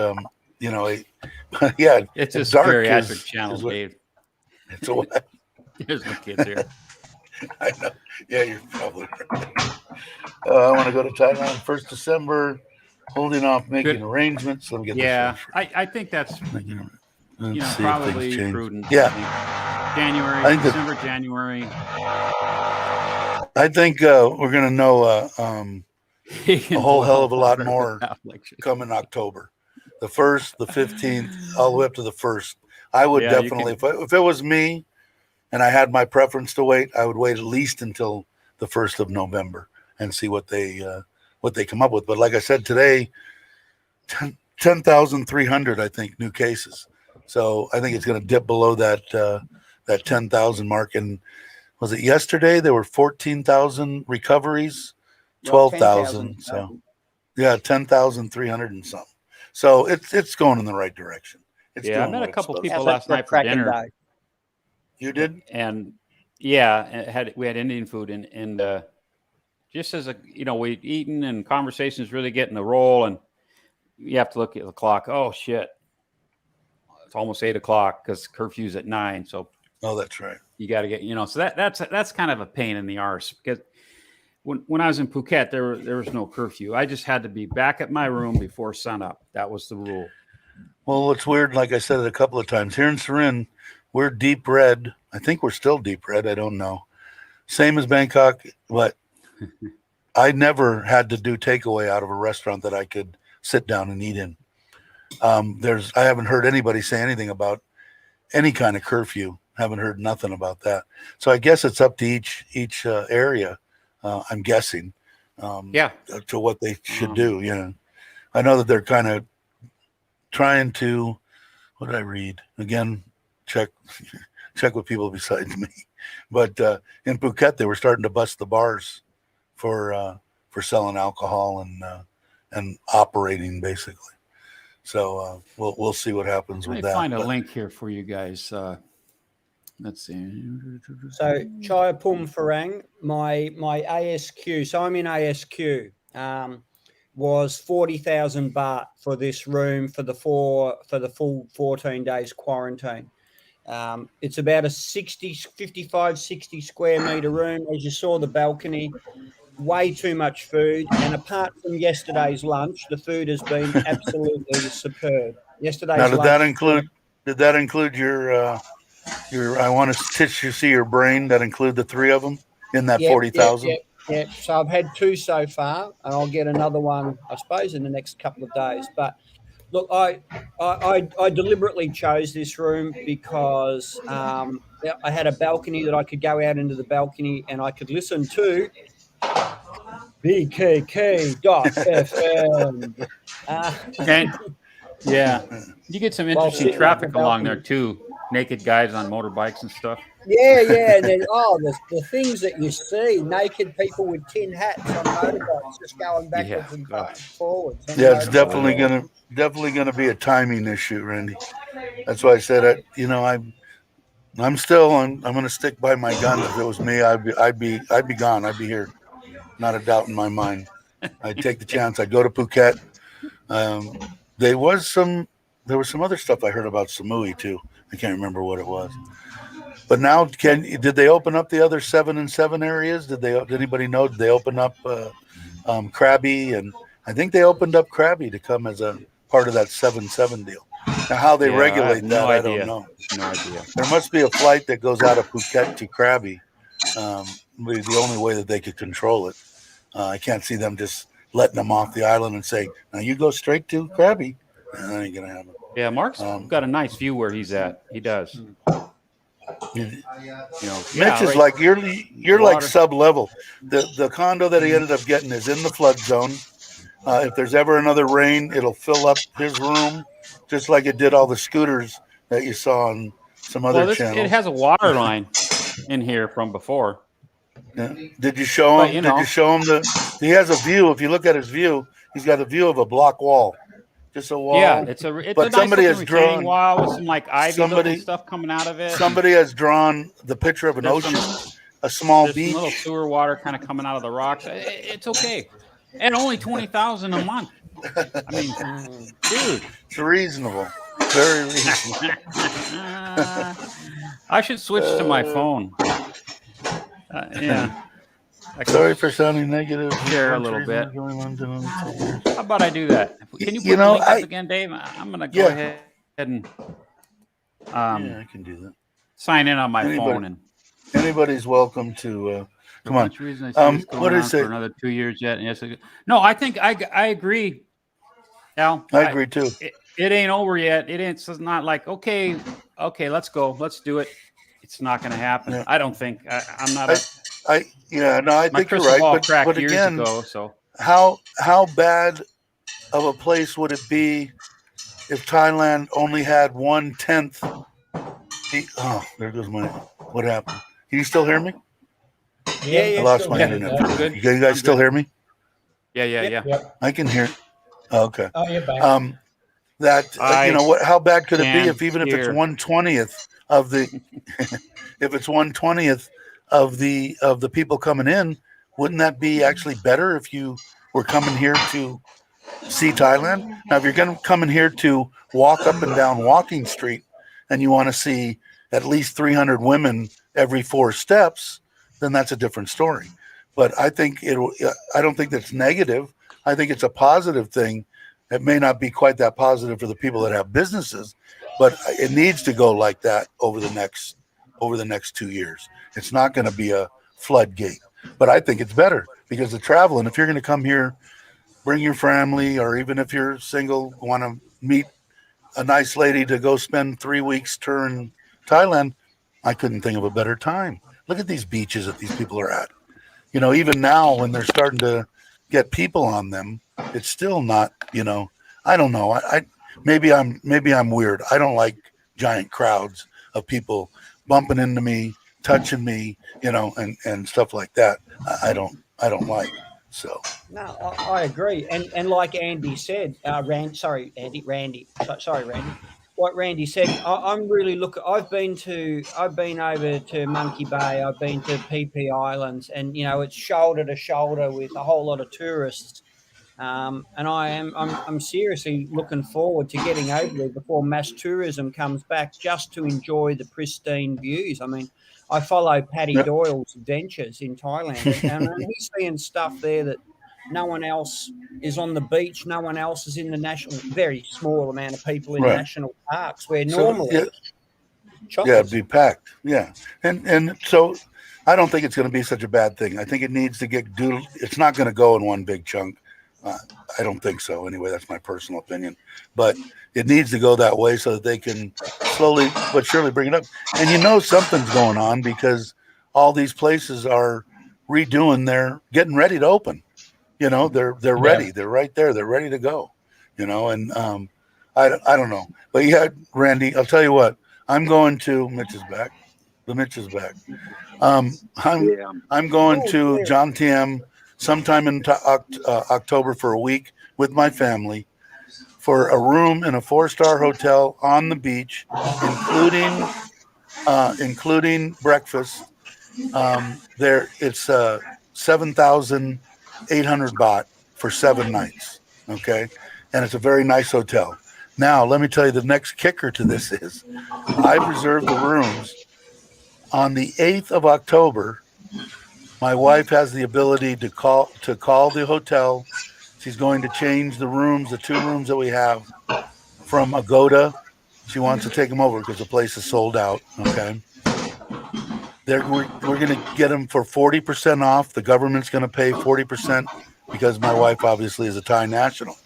Speaker 1: yeah,
Speaker 2: It's a
Speaker 1: dark
Speaker 2: geriatric
Speaker 1: is
Speaker 2: channel,
Speaker 1: what-
Speaker 2: Dave.
Speaker 1: It's a what?
Speaker 2: There's no kids here.
Speaker 1: I know. Yeah, you're probably right. I want to go to Thailand 1st December, holding off making
Speaker 2: Good.
Speaker 1: arrangements. Let me get
Speaker 2: Yeah,
Speaker 1: this.
Speaker 2: I think that's
Speaker 1: Let's see if things
Speaker 2: probably
Speaker 1: change.
Speaker 2: prudent.
Speaker 1: Yeah.
Speaker 2: I think January,
Speaker 1: I think that-
Speaker 2: December, January.
Speaker 1: I think we're going to know
Speaker 2: A
Speaker 1: whole hell of a lot more
Speaker 2: Like,
Speaker 1: come in October. The 1st, the 15th, all the way up to the 1st. I would
Speaker 2: Yeah, you
Speaker 1: definitely, if it was me and I had my preference to wait, I would wait at least until the 1st of November and see what they come up with. But like I said today, 10,300, I think, new cases. So I think it's going to dip below that 10,000 mark. And was it yesterday? There were 14,000 recoveries, 12,000. So yeah, 10,300 and something. So it's going in the right direction. It's
Speaker 2: Yeah, I
Speaker 1: doing
Speaker 2: met
Speaker 1: what
Speaker 2: a
Speaker 1: it's
Speaker 2: couple
Speaker 1: supposed
Speaker 2: people
Speaker 1: to.
Speaker 2: last night for dinner.
Speaker 1: You did?
Speaker 2: And yeah, we had Indian food, and just as we'd eaten and conversations really getting the roll, and you have to look at the clock. Oh shit, it's almost 8:00 because curfew's at 9. So
Speaker 1: Oh, that's right.
Speaker 2: you got to get so that's kind of a pain in the arse, because when I was in Phuket, there was no curfew. I just had to be back at my room before sunup. That was the rule.
Speaker 1: Well, it's weird. Like I said it a couple of times here in Surin, we're deep red. I think we're still deep red. I don't know. Same as Bangkok, but I never had to do takeaway out of a restaurant that I could sit down and eat in. I haven't heard anybody say anything about any kind of curfew. Haven't heard nothing about that. So I guess it's up to each area. I'm guessing.
Speaker 2: Yeah.
Speaker 1: To what they should do. I know that they're kind of trying to. What did I read again? Check with people besides me. But in Phuket, they were starting to bust the bars for selling alcohol and operating basically. So we'll see what happens
Speaker 2: Let
Speaker 1: with
Speaker 2: me
Speaker 1: that.
Speaker 2: find a
Speaker 1: But
Speaker 2: link here for you guys. Let's see.
Speaker 4: So Chayapum Farang, my ASQ. So I'm in ASQ. Was 40,000 baht for this room for the full 14 days quarantine. It's about a 55, 60 square meter room. As you saw, the balcony, way too much food. And apart from yesterday's lunch, the food has been absolutely superb. Yesterday's
Speaker 1: now, did
Speaker 4: lunch.
Speaker 1: that include your? I want to see your brain. That include the three of them in that 40,000.
Speaker 4: Yeah. So I've had 2 so far, and I'll get another one, I suppose, in the next couple of days. But look, I deliberately chose this room because I had a balcony that I could go out into the balcony and I could listen to BKK.FM.
Speaker 2: And yeah, you get some interesting
Speaker 4: sitting
Speaker 2: traffic
Speaker 4: on the
Speaker 2: along there
Speaker 4: balcony.
Speaker 2: too. Naked guys on motorbikes and stuff.
Speaker 4: Yeah. And then, the things that you see, naked people with tin hats on motorbikes just going backwards and forwards.
Speaker 1: Yeah, it's definitely gonna be a timing issue, Randy. That's why I said I'm gonna stick by my guns. If it was me, I'd be gone. I'd be here. Not a doubt in my mind. I'd take the chance. I'd go to Phuket. there was some other stuff I heard about Samui too. I can't remember what it was. But now, did they open up the other 7 and 7 areas? Did anybody know? Did they open up Krabby? And I think they opened up Krabby to come as a part of that 7-7 deal. Now, how they
Speaker 2: Yeah, I
Speaker 1: regulate
Speaker 2: have
Speaker 1: that,
Speaker 2: no
Speaker 1: I
Speaker 2: idea.
Speaker 1: don't know.
Speaker 2: No idea.
Speaker 1: There must be a flight that goes out of Phuket to Krabi. Be the only way that they could control it. I can't see them just letting them off the island and say, "Now you go straight to Krabi." That ain't gonna happen.
Speaker 2: Yeah, Mark's got a nice view where he's at. He does.
Speaker 1: Mitch
Speaker 2: Yeah,
Speaker 1: is
Speaker 2: right.
Speaker 1: like you're like
Speaker 2: Water.
Speaker 1: sub level. The condo that he ended up getting is in the flood zone. If there's ever another rain, it'll fill up his room, just like it did all the scooters that you saw on some other channels.
Speaker 2: It has a water line in here from before.
Speaker 1: Yeah. Did you show
Speaker 2: But,
Speaker 1: him?
Speaker 2: you
Speaker 1: Did
Speaker 2: know.
Speaker 1: you show him he has a view? If you look at his view, he's got a view of a block wall, just a wall.
Speaker 2: Yeah, it's
Speaker 1: but
Speaker 2: a nice
Speaker 1: somebody
Speaker 2: looking
Speaker 1: has
Speaker 2: retaining
Speaker 1: drawn-
Speaker 2: wall with some like ivy
Speaker 1: somebody-
Speaker 2: looking stuff coming out of it.
Speaker 1: Somebody has drawn the picture of an
Speaker 2: There's
Speaker 1: ocean,
Speaker 2: some-
Speaker 1: a small
Speaker 2: There's some
Speaker 1: beach.
Speaker 2: little sewer water kind of coming out of the rocks. It's okay, and only 20,000 a month. I mean, dude,
Speaker 1: It's reasonable, very reasonable.
Speaker 2: I should switch to my phone. Yeah.
Speaker 1: Sorry for sounding negative.
Speaker 2: Share a little bit. How about I do that? Can you put
Speaker 1: You know,
Speaker 2: the link
Speaker 1: I-
Speaker 2: up again, Dave? I'm gonna go
Speaker 1: Yeah.
Speaker 2: ahead and
Speaker 1: Yeah, I can do that.
Speaker 2: sign in on my
Speaker 1: Anybody-
Speaker 2: phone. And
Speaker 1: Anybody's welcome to. Come on.
Speaker 2: much reason I see this going
Speaker 1: what
Speaker 2: on
Speaker 1: is
Speaker 2: for
Speaker 1: it?
Speaker 2: another 2 years yet. And yes, no, I think I agree, Al.
Speaker 1: I agree too.
Speaker 2: It ain't over yet. It's not like okay, let's go, let's do it. It's not going to happen.
Speaker 1: Yeah.
Speaker 2: I don't think. I'm not.
Speaker 1: I
Speaker 2: my
Speaker 1: think you're
Speaker 2: crystal
Speaker 1: right.
Speaker 2: ball
Speaker 1: But
Speaker 2: cracked years
Speaker 1: again,
Speaker 2: ago. So
Speaker 1: how bad of a place would it be if Thailand only had 1/10? Oh, there goes my. What happened? Can you still hear me?
Speaker 4: Yeah,
Speaker 1: I lost
Speaker 3: still
Speaker 1: my
Speaker 3: here.
Speaker 1: internet.
Speaker 2: I'm good.
Speaker 1: You guys still hear me?
Speaker 2: yeah.
Speaker 3: Yep.
Speaker 1: I can hear. Oh, okay.
Speaker 3: Oh, you're back.
Speaker 1: How bad could it be
Speaker 2: can
Speaker 1: if even if it's
Speaker 2: hear.
Speaker 1: 1/20th of the if it's 1/20th of the people coming in, wouldn't that be actually better if you were coming here to see Thailand? Now, if you're coming here to walk up and down Walking Street and you want to see at least 300 women every 4 steps, then that's a different story. But I don't think that's negative. I think it's a positive thing. It may not be quite that positive for the people that have businesses, but it needs to go like that over the next 2 years. It's not going to be a floodgate, but I think it's better because the traveling, if you're going to come here, bring your family, or even if you're single, want to meet a nice lady to go spend 3 weeks touring Thailand, I couldn't think of a better time. Look at these beaches that these people are at. Even now when they're starting to get people on them, it's still not, I don't know. Maybe I'm weird. I don't like giant crowds of people bumping into me, touching me, and stuff like that. I don't like. So
Speaker 4: No, I agree, and like Andy said, Randy. Sorry, Randy. What Randy said, I'm really looking. I've been over to Monkey Bay. I've been to PP Islands, and it's shoulder to shoulder with a whole lot of tourists. And I'm seriously looking forward to getting over there before mass tourism comes back, just to enjoy the pristine views. I mean, I follow Paddy
Speaker 1: Yep.
Speaker 4: Doyle's adventures in Thailand, and he's seeing stuff there that no one else is on the beach. No one else is in the very small amount of people in
Speaker 1: Right.
Speaker 4: national parks where
Speaker 1: So,
Speaker 4: normally
Speaker 1: yeah,
Speaker 4: choppers.
Speaker 1: it'd be packed. Yeah, and so I don't think it's going to be such a bad thing. I think it needs to get doodled. It's not going to go in one big chunk. I don't think so. Anyway, that's my personal opinion. But it needs to go that way so that they can slowly but surely bring it up. And something's going on because all these places are getting ready to open. They're ready. They're right there. They're ready to go. And I don't know. But yeah, Randy, I'll tell you what. I'm going to Mitch is back. The Mitch is back. I'm going to John Tiem sometime in October for a week with my family for a room in a 4-star hotel on the beach, including breakfast. It's 7,800 baht for 7 nights. Okay, and it's a very nice hotel. Now, let me tell you, the next kicker to this is I've reserved the rooms on the 8th of October. My wife has the ability to call the hotel. She's going to change the rooms, the 2 rooms that we have, from Agoda. She wants to take them over because the place is sold out. Okay. We're going to get them for 40% off. The government's going to pay 40% because my wife obviously is a Thai national.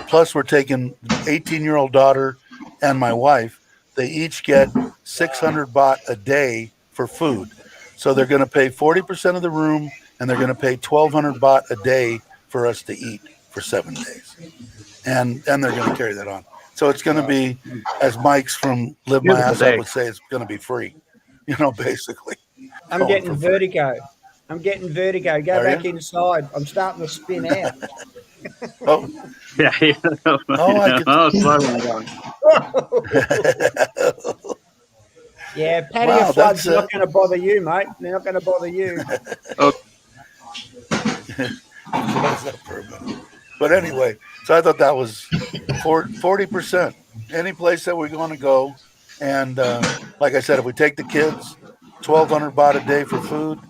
Speaker 1: Plus, we're taking 18-year-old daughter and my wife. They each get 600 baht a day for food. So they're going to pay 40% of the room, and they're going to pay 1,200 baht a day for us to eat for 7 days. And they're going to carry that on. So it's going to be, as Mike's from Live My Ass Up would say, it's going to be free, basically.
Speaker 4: I'm
Speaker 1: Going
Speaker 4: getting
Speaker 1: for free.
Speaker 4: vertigo. I'm getting vertigo. Go
Speaker 1: Are
Speaker 4: back
Speaker 1: you?
Speaker 4: inside. I'm starting to spin out.
Speaker 1: Oh,
Speaker 5: Yeah.
Speaker 1: I could-
Speaker 5: Oh, slow one going.
Speaker 4: Yeah, patio
Speaker 1: Wow,
Speaker 4: floods
Speaker 1: that's,
Speaker 4: not going to bother you, mate. They're not going to bother you.
Speaker 1: Close up for a minute. But anyway, so I thought that was 40%. Any place that we're going to go. And like I said, if we take the kids, 1,200 baht a day for food.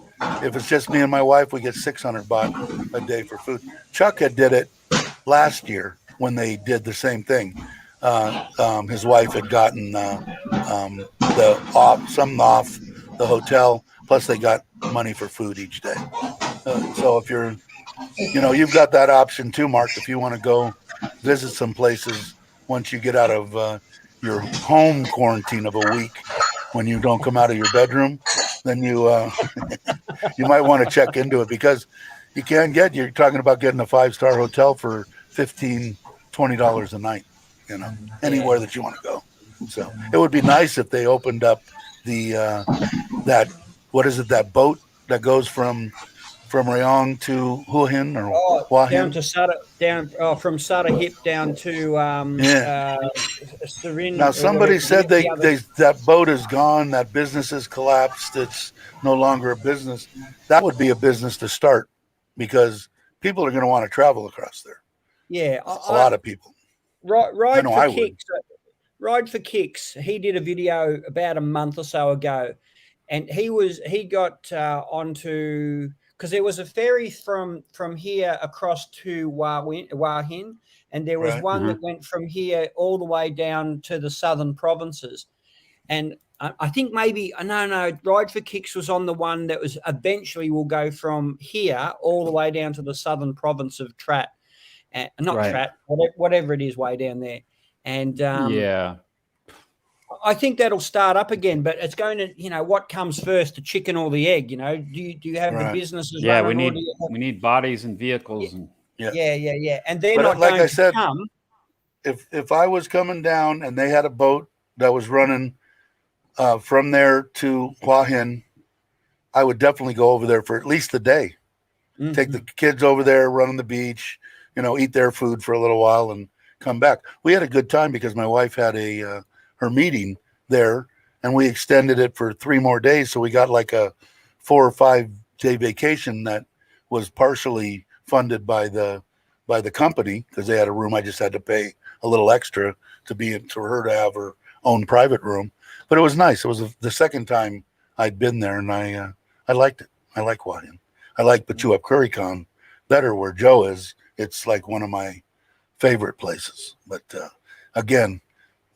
Speaker 1: If it's just me and my wife, we get 600 baht a day for food. Chuck had did it last year when they did the same thing. His wife had gotten something off the hotel, plus they got money for food each day. So if you're, you've got that option too, Mark, if you want to go visit some places once you get out of your home quarantine of a week, when you don't come out of your bedroom, then you you might want to check into it, because you're talking about getting a 5-star hotel for $15-$20 a night, anywhere that you want to go. So it would be nice if they opened up the that boat that goes from Rayong to Hua Hin or Hua
Speaker 4: Down
Speaker 1: Hin.
Speaker 4: to Sutter, from Sutter Hip down to Surin.
Speaker 1: Now
Speaker 4: or
Speaker 1: somebody
Speaker 4: whatever,
Speaker 1: said
Speaker 4: the other-
Speaker 1: that boat is gone, that business has collapsed, it's no longer a business. That would be a business to start, because people are going to want to travel across there.
Speaker 4: Yeah,
Speaker 1: A lot of people.
Speaker 4: Ride
Speaker 1: know
Speaker 4: for
Speaker 1: I would.
Speaker 4: Kicks. Ride for Kicks. He did a video about a month or so ago, and he got onto, because there was a ferry from here across to Hua Hin, and there was
Speaker 1: Right.
Speaker 4: one that went from here all the way down to the southern provinces. And I think maybe no, Ride for Kicks was on the one that was eventually will go from here all the way down to the southern province of Trat, not
Speaker 2: Right.
Speaker 4: Trat, whatever it is, way down there. And
Speaker 2: Yeah.
Speaker 4: I think that'll start up again, but it's going to, what comes first, the chicken or the egg? Do you have
Speaker 1: Right.
Speaker 4: the businesses?
Speaker 2: Yeah, we
Speaker 4: running, or
Speaker 2: need
Speaker 4: do you have-
Speaker 2: we need bodies and vehicles and
Speaker 4: Yeah, and they're
Speaker 1: But
Speaker 4: not
Speaker 1: like
Speaker 4: going
Speaker 1: I
Speaker 4: to
Speaker 1: said,
Speaker 4: come.
Speaker 1: If I was coming down and they had a boat that was running from there to Hua Hin, I would definitely go over there for at least a day.
Speaker 4: Mhm.
Speaker 1: Take the kids over there, run on the beach, eat their food for a little while and come back. We had a good time because my wife had her meeting there, and we extended it for 3 more days. So we got like a 4 or 5 day vacation that was partially funded by the company, because they had a room. I just had to pay a little extra for her to have her own private room. But it was nice. It was the second time I'd been there, and I liked it. I like Hua Hin. I like Batuap Kurikan better, where Joe is. It's like one of my favorite places. But again,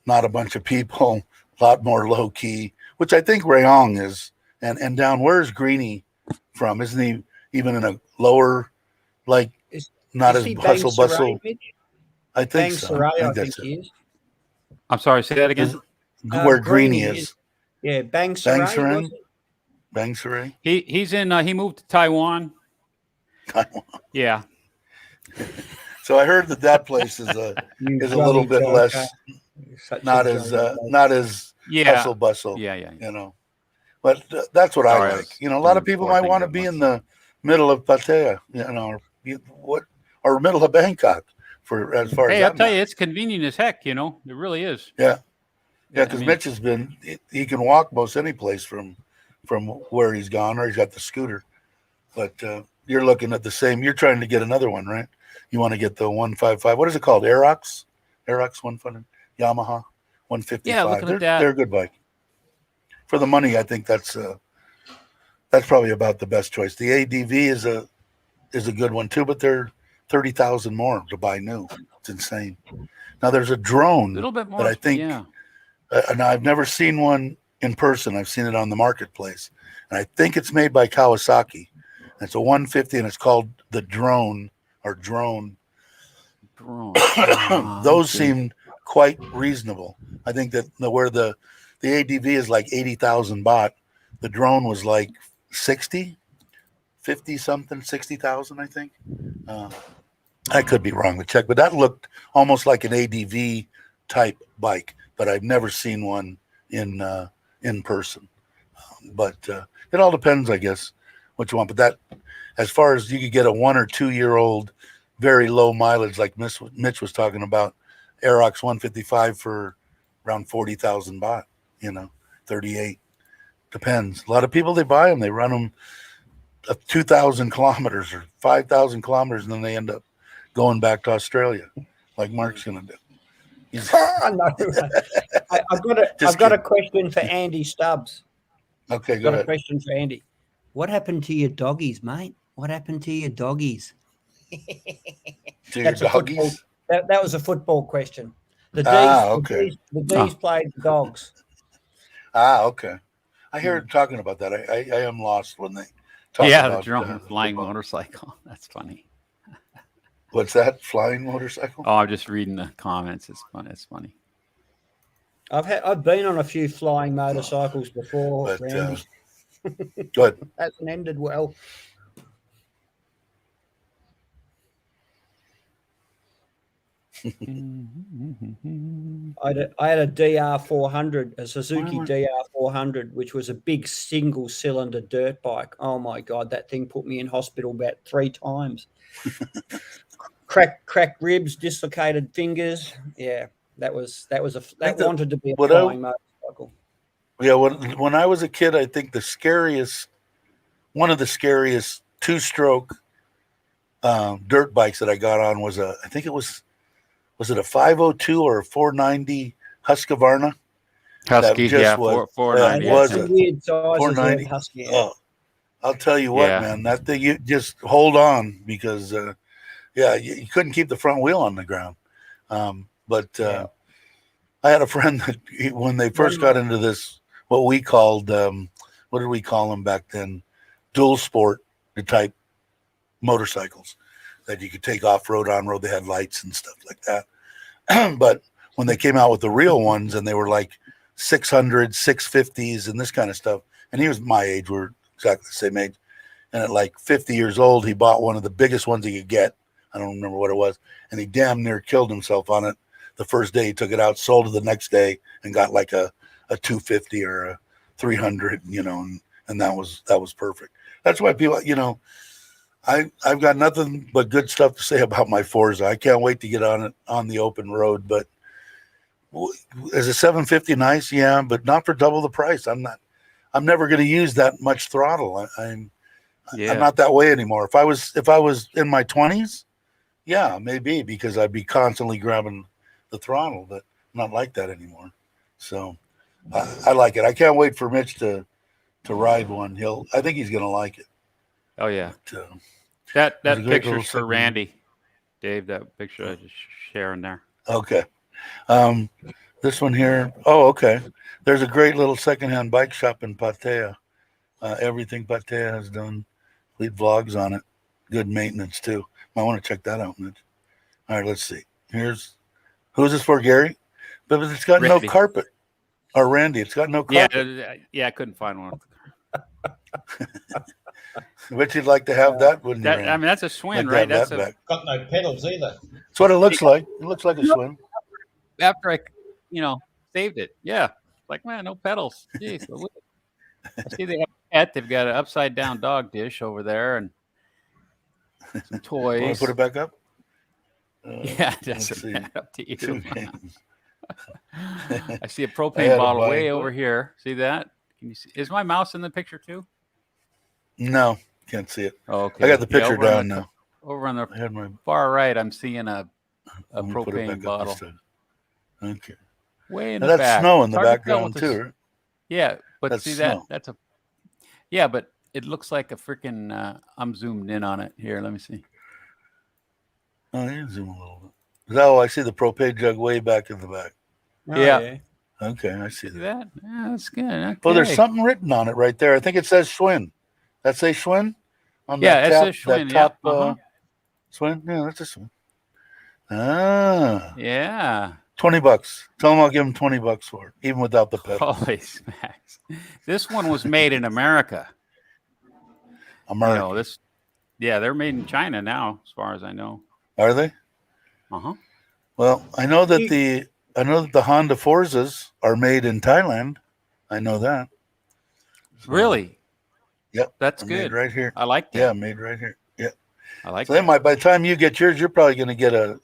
Speaker 1: not a bunch of people, a lot more low key, which I think Rayong is. And down, where's Greenie from? Isn't he even in a lower, like, not
Speaker 4: Is
Speaker 1: as
Speaker 4: he
Speaker 1: bustle?
Speaker 4: Bang Sarai, Mitch?
Speaker 1: I think
Speaker 4: Bang
Speaker 1: so.
Speaker 4: Sarai, I think
Speaker 1: that's
Speaker 4: he
Speaker 1: it.
Speaker 4: is.
Speaker 2: I'm sorry, say that again.
Speaker 1: Where Greenie is.
Speaker 4: Yeah, Bang Sarai.
Speaker 1: Sarai?
Speaker 4: was it?
Speaker 1: Bang Sarai.
Speaker 2: He's in he moved to Taiwan.
Speaker 1: Taiwan.
Speaker 2: Yeah.
Speaker 1: So I heard that place is a
Speaker 4: You
Speaker 1: is a little
Speaker 4: bloody
Speaker 1: bit less,
Speaker 4: joker. Such a
Speaker 1: not as
Speaker 4: joker.
Speaker 2: Yeah.
Speaker 1: hustle bustle.
Speaker 2: Yeah.
Speaker 1: But that's what I
Speaker 2: Sorry, I
Speaker 1: like.
Speaker 2: was
Speaker 1: A lot of
Speaker 2: doing
Speaker 1: people
Speaker 2: four
Speaker 1: might
Speaker 2: things
Speaker 1: want to
Speaker 2: at
Speaker 1: be
Speaker 2: once.
Speaker 1: in the middle of Pattaya, or middle of Bangkok, for as far as
Speaker 2: Hey,
Speaker 1: that
Speaker 2: I'll tell
Speaker 1: matters.
Speaker 2: you, it's convenient as heck. It really is.
Speaker 1: Yeah,
Speaker 2: I
Speaker 1: because
Speaker 2: mean,
Speaker 1: Mitch has been. He can walk most any place from where he's gone, or he's got the scooter. But you're looking at the same. You're trying to get another one, right? You want to get the 155. What is it called? Aerox 150. Yamaha 155.
Speaker 2: Yeah, looking at that.
Speaker 1: They're a good bike. For the money, I think that's probably about the best choice. The ADV is a good one too, but they're 30,000 more to buy new. It's insane. Now there's a
Speaker 2: A
Speaker 1: drone
Speaker 2: little bit more.
Speaker 1: that I think,
Speaker 2: Yeah.
Speaker 1: and I've never seen one in person. I've seen it on the marketplace, and I think it's made by Kawasaki. It's a 150, and it's called the Drone or Drone.
Speaker 2: Drone.
Speaker 1: Those seem quite reasonable. I think that where the ADV is like 80,000 baht, the Drone was like 50 something, 60,000, I think. I could be wrong to check, but that looked almost like an ADV type bike, but I've never seen one in person. But it all depends, I guess, what you want. But that, as far as you could get a 1 or 2 year old, very low mileage, like Mitch was talking about, Aerox 155 for around 40,000 baht, 38. Depends. A lot of people, they buy them, they run them 2,000 kilometers or 5,000 kilometers, and then they end up going back to Australia, like Mark's going to do.
Speaker 4: Oh, no. I've got a question for Andy Stubbs.
Speaker 1: Okay, go
Speaker 4: Got a
Speaker 1: ahead.
Speaker 4: question for Andy. What happened to your doggies, mate? What happened to your doggies?
Speaker 1: To your
Speaker 4: That's a football-
Speaker 1: doggies?
Speaker 4: That was a football question. The D's,
Speaker 1: okay.
Speaker 4: the D's played the dogs.
Speaker 1: Okay. I hear talking about that. I am lost when they talk
Speaker 2: Yeah,
Speaker 1: about
Speaker 2: the drone flying
Speaker 1: football.
Speaker 2: motorcycle. That's funny.
Speaker 1: What's that? Flying motorcycle?
Speaker 2: Oh, I'm just reading the comments. It's fun. It's funny.
Speaker 4: I've been on a few flying motorcycles before,
Speaker 1: But
Speaker 4: Randy.
Speaker 1: good.
Speaker 4: Hasn't ended well. I had a DR400, a Suzuki DR400, which was a big single cylinder dirt bike. Oh my God, that thing put me in hospital about 3 times. Cracked ribs, dislocated fingers. Yeah, that wanted to be a flying motorcycle.
Speaker 1: Yeah, when I was a kid, I think one of the scariest 2-stroke dirt bikes that I got on was it a 502 or a 490 Husqvarna?
Speaker 2: Husky,
Speaker 1: just
Speaker 2: yeah,
Speaker 1: was-
Speaker 2: 490.
Speaker 1: yeah, was
Speaker 4: Some
Speaker 1: it?
Speaker 4: weird sizes
Speaker 1: 490?
Speaker 4: of Husky. Yeah.
Speaker 1: Oh, I'll tell you what,
Speaker 2: Yeah.
Speaker 1: man, that thing, you just hold on because, you couldn't keep the front wheel on the ground. But I had a friend that when they first got into this, what we called, what did we call them back then? Dual sport type motorcycles that you could take off road, on road. They had lights and stuff like that. But when they came out with the real ones and they were like 600, 650s and this kind of stuff, and he was my age, we're exactly the same age. And at like 50 years old, he bought one of the biggest ones he could get. I don't remember what it was. And he damn near killed himself on it. The first day he took it out, sold it the next day, and got like a 250 or a 300, and that was perfect. That's why people, I've got nothing but good stuff to say about my Forza. I can't wait to get on it on the open road. But is a 750 nice? Yeah, but not for double the price. I'm never going to use that much throttle. I'm not that way anymore. If I was in my 20s, yeah, maybe, because I'd be constantly grabbing the throttle, but I'm not like that anymore. So I like it. I can't wait for Mitch to ride one. I think he's going to like it.
Speaker 2: Oh yeah,
Speaker 1: But,
Speaker 2: that
Speaker 1: There's a great little
Speaker 2: picture's for
Speaker 1: segment.
Speaker 2: Randy, Dave. That picture I just sharing there.
Speaker 1: okay. This one here. Oh, okay. There's a great little secondhand bike shop in Pattaya. Everything Pattaya has done. Lead vlogs on it. Good maintenance too. I want to check that out, Mitch. All right, let's see. Who's this for, Gary? But it's got
Speaker 2: Randy.
Speaker 1: no carpet. Or Randy, it's got no carpet.
Speaker 2: Yeah, I couldn't find one.
Speaker 1: But you'd like to have that, wouldn't you?
Speaker 2: That,
Speaker 1: Randy?
Speaker 2: I mean, that's a
Speaker 1: Like
Speaker 2: swing,
Speaker 1: to
Speaker 2: right?
Speaker 1: have
Speaker 2: That's
Speaker 1: that back.
Speaker 3: Got no pedals either.
Speaker 1: That's what it looks like. It looks like a swim.
Speaker 2: after I, saved it. Yeah, like man, no pedals. Jeez, I see they have a pet. They've got an upside down dog dish over there and some
Speaker 1: Want
Speaker 2: toys.
Speaker 1: to put it back up?
Speaker 2: Yeah, it
Speaker 1: let's
Speaker 2: doesn't
Speaker 1: see.
Speaker 2: matter up to
Speaker 1: Two
Speaker 2: you.
Speaker 1: games.
Speaker 2: I see a
Speaker 1: I
Speaker 2: propane
Speaker 1: had a
Speaker 2: bottle
Speaker 1: bike,
Speaker 2: way
Speaker 1: but-
Speaker 2: over here. See that? Can you see? Is my mouse in the picture too?
Speaker 1: No, Can't see it.
Speaker 2: Oh, okay.
Speaker 1: I got the picture
Speaker 2: over on
Speaker 1: down
Speaker 2: the,
Speaker 1: now.
Speaker 2: Over on the
Speaker 1: I had my
Speaker 2: far right, I'm seeing a
Speaker 1: let me put it
Speaker 2: propane
Speaker 1: back up
Speaker 2: bottle
Speaker 1: this time. Okay.
Speaker 2: way in
Speaker 1: Now
Speaker 2: the
Speaker 1: that's
Speaker 2: back.
Speaker 1: snow in
Speaker 2: It's
Speaker 1: the
Speaker 2: hard to tell
Speaker 1: background
Speaker 2: with this-
Speaker 1: too, right?
Speaker 2: Yeah, but
Speaker 1: That's
Speaker 2: see
Speaker 1: snow.
Speaker 2: but it looks like a freaking. I'm zoomed in on it here. Let me see.
Speaker 1: Oh, you zoom a little bit. Oh, I see the propane jug way back in the back.
Speaker 4: Oh,
Speaker 2: Yeah.
Speaker 1: Okay, I see
Speaker 2: See
Speaker 1: that.
Speaker 2: that? Yeah, that's good. Okay.
Speaker 1: Well, there's something written on it right there. I think it says Schwinn. That say Schwinn on
Speaker 2: Yeah,
Speaker 1: that
Speaker 2: it
Speaker 1: tap,
Speaker 2: says Schwinn,
Speaker 1: that
Speaker 2: yeah,
Speaker 1: top
Speaker 2: uh-huh.
Speaker 1: Schwinn. Yeah, that's a Schwinn. Ah,
Speaker 2: Yeah.
Speaker 1: $20. Tell them I'll give them $20 for it, even without the pedal.
Speaker 2: Holy smacks! This one was made in America.
Speaker 1: American.
Speaker 2: You know this. Yeah, they're made in China now, as far as I know.
Speaker 1: Are they?
Speaker 2: Uh huh.
Speaker 1: Well, I know that the Honda Forzas are made in Thailand. I know that. So,
Speaker 2: Really?
Speaker 1: Yep.
Speaker 2: That's
Speaker 1: they're
Speaker 2: good.
Speaker 1: Made right here.
Speaker 2: I like that.
Speaker 1: Yeah, made right here. Yeah.
Speaker 2: I like
Speaker 1: So they
Speaker 2: that.
Speaker 1: might, by the time you get yours, you're probably going to get a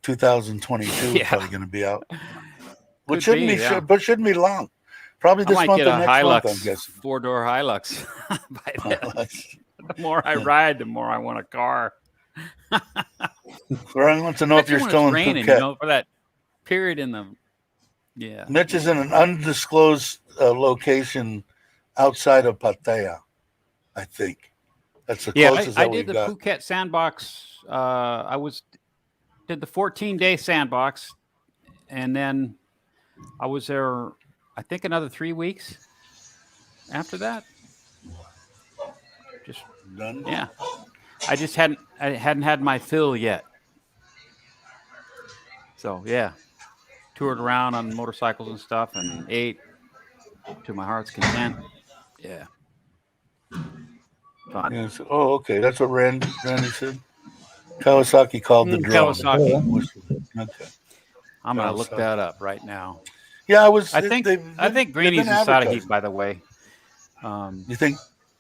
Speaker 1: 2022
Speaker 2: Yeah.
Speaker 1: is probably going to be out. Which
Speaker 2: Could
Speaker 1: shouldn't
Speaker 2: be,
Speaker 1: be,
Speaker 2: yeah.
Speaker 1: but shouldn't be long. Probably
Speaker 2: I
Speaker 1: this
Speaker 2: might
Speaker 1: month
Speaker 2: get
Speaker 1: or
Speaker 2: a
Speaker 1: next month, I'm
Speaker 2: Hilux,
Speaker 1: guessing.
Speaker 2: 4-door Hilux. By then. The more I ride, the more I want a car.
Speaker 1: Brian wants to know if
Speaker 2: Especially
Speaker 1: you're
Speaker 2: when
Speaker 1: still
Speaker 2: it's
Speaker 1: in
Speaker 2: raining,
Speaker 1: Phuket.
Speaker 2: you know, for that period in the. Yeah.
Speaker 1: Mitch is in an undisclosed location outside of Pattaya, I think. That's the
Speaker 2: Yeah,
Speaker 1: closest
Speaker 2: I
Speaker 1: that we
Speaker 2: did the
Speaker 1: got.
Speaker 2: Phuket sandbox. Did the 14-day sandbox, and then I was there. I think another 3 weeks after that. Just
Speaker 1: Done?
Speaker 2: yeah, I hadn't had my fill yet. So yeah, toured around on motorcycles and stuff, and ate to my heart's content. Yeah. Fun.
Speaker 1: Yeah, so, oh, okay. That's what Randy said. Kawasaki called the drone.
Speaker 2: Kawasaki.
Speaker 1: Okay.
Speaker 2: I'm gonna look
Speaker 1: Kawasaki.
Speaker 2: that up right now.
Speaker 1: Yeah, I was.
Speaker 2: I think Greeny's in Sadaheat, by the way.
Speaker 1: You think?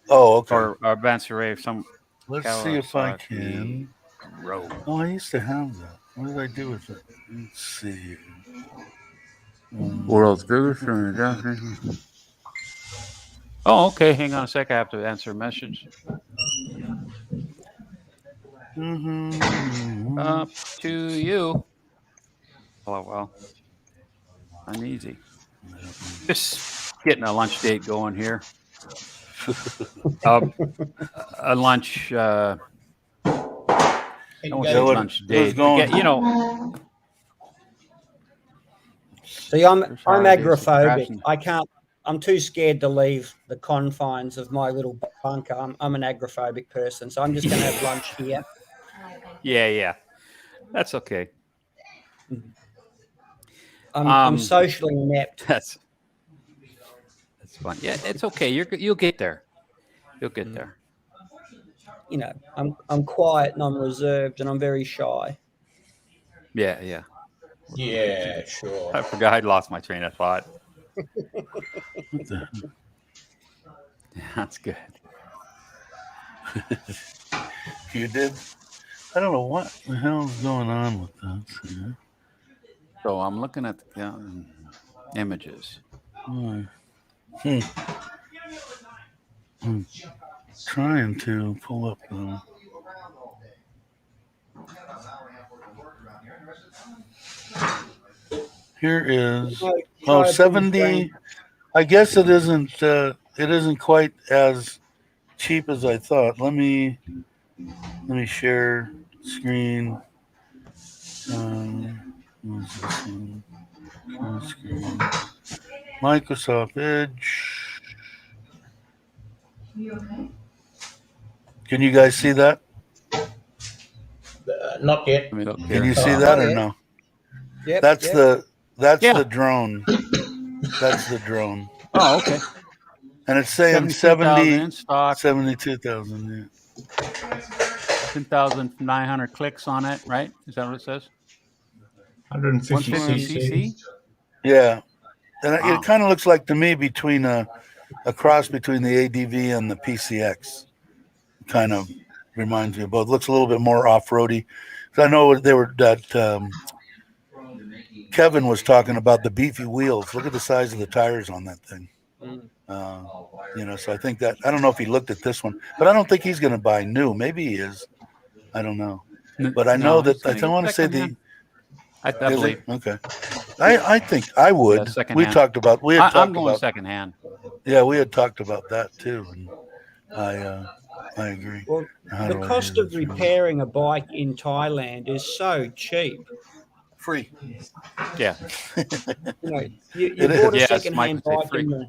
Speaker 1: Oh, okay.
Speaker 2: Or Bansuray, some
Speaker 1: Let's see if I
Speaker 2: Kawasaki
Speaker 1: can.
Speaker 2: Road.
Speaker 1: Oh, I used to have that. What did I do with it? Let's see.
Speaker 2: World's biggest. Oh, okay. Hang on a sec. I have to answer a message. Up to you. Well, uneasy. Just getting a lunch date going here. A lunch. I won't say
Speaker 3: Engage.
Speaker 2: lunch date.
Speaker 1: going?
Speaker 2: You know,
Speaker 4: See, I'm
Speaker 2: There's hard days of
Speaker 4: agoraphobic.
Speaker 2: crashing.
Speaker 4: I can't. I'm too scared to leave the confines of my little bunker. I'm an agoraphobic person, so I'm just going to have lunch here.
Speaker 2: yeah. That's okay.
Speaker 4: I'm socially inept.
Speaker 2: That's fun. Yeah, it's okay. You'll get there. You'll get there.
Speaker 4: You know, I'm quiet and I'm reserved and I'm very shy.
Speaker 2: Yeah.
Speaker 3: Yeah, sure.
Speaker 2: I forgot I'd lost my train of thought. That's good.
Speaker 1: You did? I don't know what the hell's going on with this. Here.
Speaker 2: So I'm looking at the images.
Speaker 1: I'm trying to pull up the. Here is 70. I guess it isn't quite as cheap as I thought. Let me share screen. What's this one? Full screen. Microsoft Edge. Can you guys see that?
Speaker 3: Not yet.
Speaker 2: Let me look
Speaker 1: Can
Speaker 2: here.
Speaker 1: you see that or
Speaker 4: yeah.
Speaker 1: no?
Speaker 4: Yep,
Speaker 1: That's
Speaker 4: yep.
Speaker 1: the drone. That's the drone.
Speaker 2: Oh, okay.
Speaker 1: And it's saying
Speaker 2: 72,000 in stock,
Speaker 1: 72,000. Yeah.
Speaker 2: 10,900 clicks on it, right? Is that what it says?
Speaker 3: 150
Speaker 2: 150
Speaker 3: cc.
Speaker 2: cc?
Speaker 1: Yeah. And
Speaker 2: Wow.
Speaker 1: it kind of looks like to me between a cross between the ADV and the PCX. Kind of reminds me of both. Looks a little bit more off-roady. So I know they were that Kevin was talking about the beefy wheels. Look at the size of the tires on that thing. So I think that I don't know if he looked at this one, but I don't think he's going to buy new. Maybe he is. I don't know. But I know that I don't want to say the.
Speaker 2: I
Speaker 1: Is
Speaker 2: believe.
Speaker 1: it? Okay. I think I would. We
Speaker 2: secondhand.
Speaker 1: talked about. We had
Speaker 2: I'm
Speaker 1: talked
Speaker 2: going
Speaker 1: about.
Speaker 2: secondhand.
Speaker 1: Yeah, we had talked about that too, and I agree.
Speaker 4: Well,
Speaker 1: How
Speaker 4: the
Speaker 1: do I
Speaker 4: cost
Speaker 1: do
Speaker 4: of
Speaker 1: this?
Speaker 4: repairing a bike in Thailand is so cheap.
Speaker 1: Free.
Speaker 2: Yeah.
Speaker 4: You know, you
Speaker 1: It
Speaker 4: bought a
Speaker 2: is. Yes,
Speaker 4: second-hand
Speaker 2: Mike would say
Speaker 4: bike
Speaker 2: free.
Speaker 4: in the.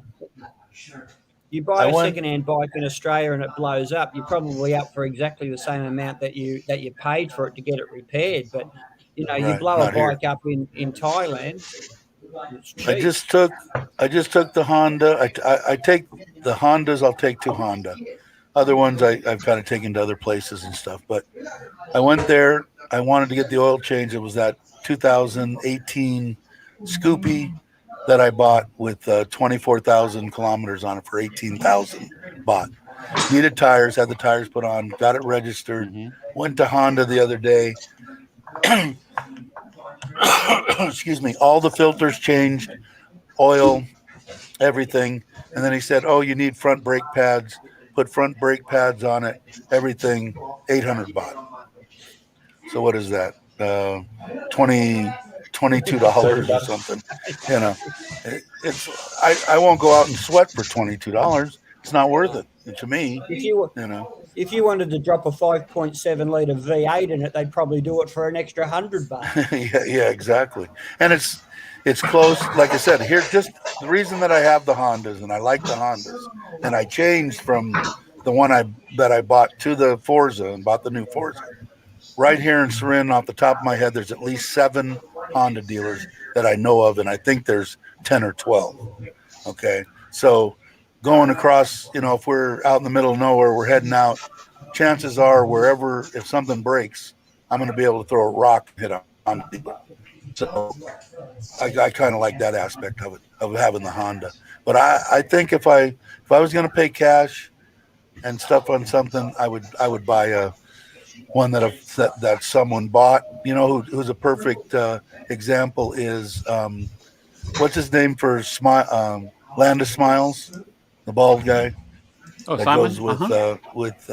Speaker 4: You buy
Speaker 1: I
Speaker 4: a
Speaker 1: went-
Speaker 4: second-hand bike in Australia and it blows up. You're probably up for exactly the same amount that you paid for it to get it repaired. But you
Speaker 1: Right,
Speaker 4: blow a
Speaker 1: not here.
Speaker 4: bike up in Thailand. It's cheap.
Speaker 1: I just took the Honda. I take the Hondas. I'll take two Honda. Other ones I've kind of taken to other places and stuff. But I went there. I wanted to get the oil change. It was that 2018 Scoopy that I bought with 24,000 kilometers on it for 18,000. Bought. Needed tires. Had the tires put on. Got it registered. Went to Honda the other day. Excuse me. All the filters changed, oil, everything. And then he said, "Oh, you need front brake pads. Put front brake pads on it. Everything, 800 baht. So what is that? $22 or something. You know, I won't go out and sweat for $22. It's not worth it to me.
Speaker 4: If you wanted to drop a 5.7 liter V8 in it, they'd probably do it for an extra $100.
Speaker 1: yeah, exactly. And it's close. Like I said, here, just the reason that I have the Hondas and I like the Hondas, and I changed from the one that I bought to the Forza and bought the new Forza. Right here in Surin, off the top of my head, there's at least 7 Honda dealers that I know of, and I think there's 10 or 12. Okay, so going across, if we're out in the middle of nowhere, we're heading out, chances are wherever, if something breaks, I'm going to be able to throw a rock and hit a Honda dealer. So I kind of like that aspect of it, of having the Honda. But I think if I was going to pay cash and stuff on something, I would buy one that someone bought. Who's a perfect example is what's his name for Land of Smiles, the bald guy.
Speaker 2: Oh,
Speaker 1: that
Speaker 2: Simon.
Speaker 1: goes with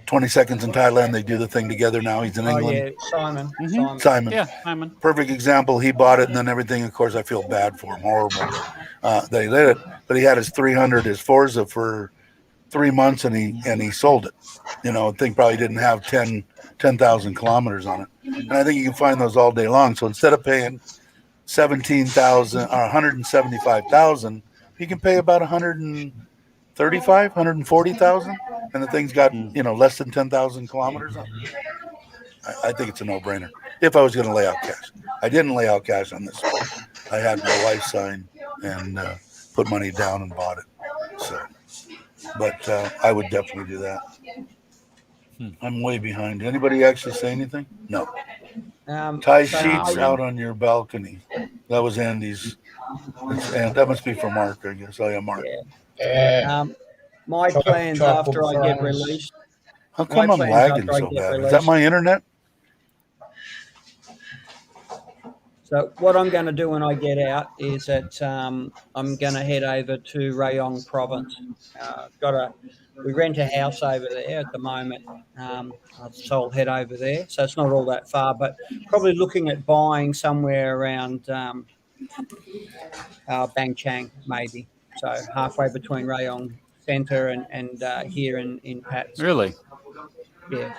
Speaker 1: 20 Seconds in Thailand. They do the thing together now. He's in England.
Speaker 4: Yeah, Simon.
Speaker 1: Simon.
Speaker 2: Yeah, Simon.
Speaker 1: Perfect example. He bought it, and then everything. Of course, I feel bad for him. Horrible that he did it. But he had his his Forza for 3 months, and he sold it. I think probably didn't have 10,000 kilometers on it. And I think you can find those all day long. So instead of paying 17,000 or 175,000, you can pay about 135, 140,000, and the thing's got less than 10,000 kilometers on it. I think it's a no-brainer. If I was going to lay out cash, I didn't lay out cash on this one. I had my wife sign and put money down and bought it. So, but I would definitely do that. I'm way behind. Anybody actually say anything? No. Tie sheets out on your balcony. That was Andy's. And that must be for Mark, I guess. Oh yeah, Mark.
Speaker 3: Yeah.
Speaker 4: My plans after I get
Speaker 3: fries.
Speaker 4: released.
Speaker 1: How come I'm
Speaker 4: plans
Speaker 1: lagging
Speaker 4: after I
Speaker 1: so
Speaker 4: get
Speaker 1: bad? Is
Speaker 4: released.
Speaker 1: that my internet?
Speaker 4: So what I'm going to do when I get out is that I'm going to head over to Rayong province. We rent a house over there at the moment. So I'll head over there. So it's not all that far, but probably looking at buying somewhere around Bang Chang, maybe. So halfway between Rayong Centre and here in Pats.
Speaker 2: Really?
Speaker 4: Yeah.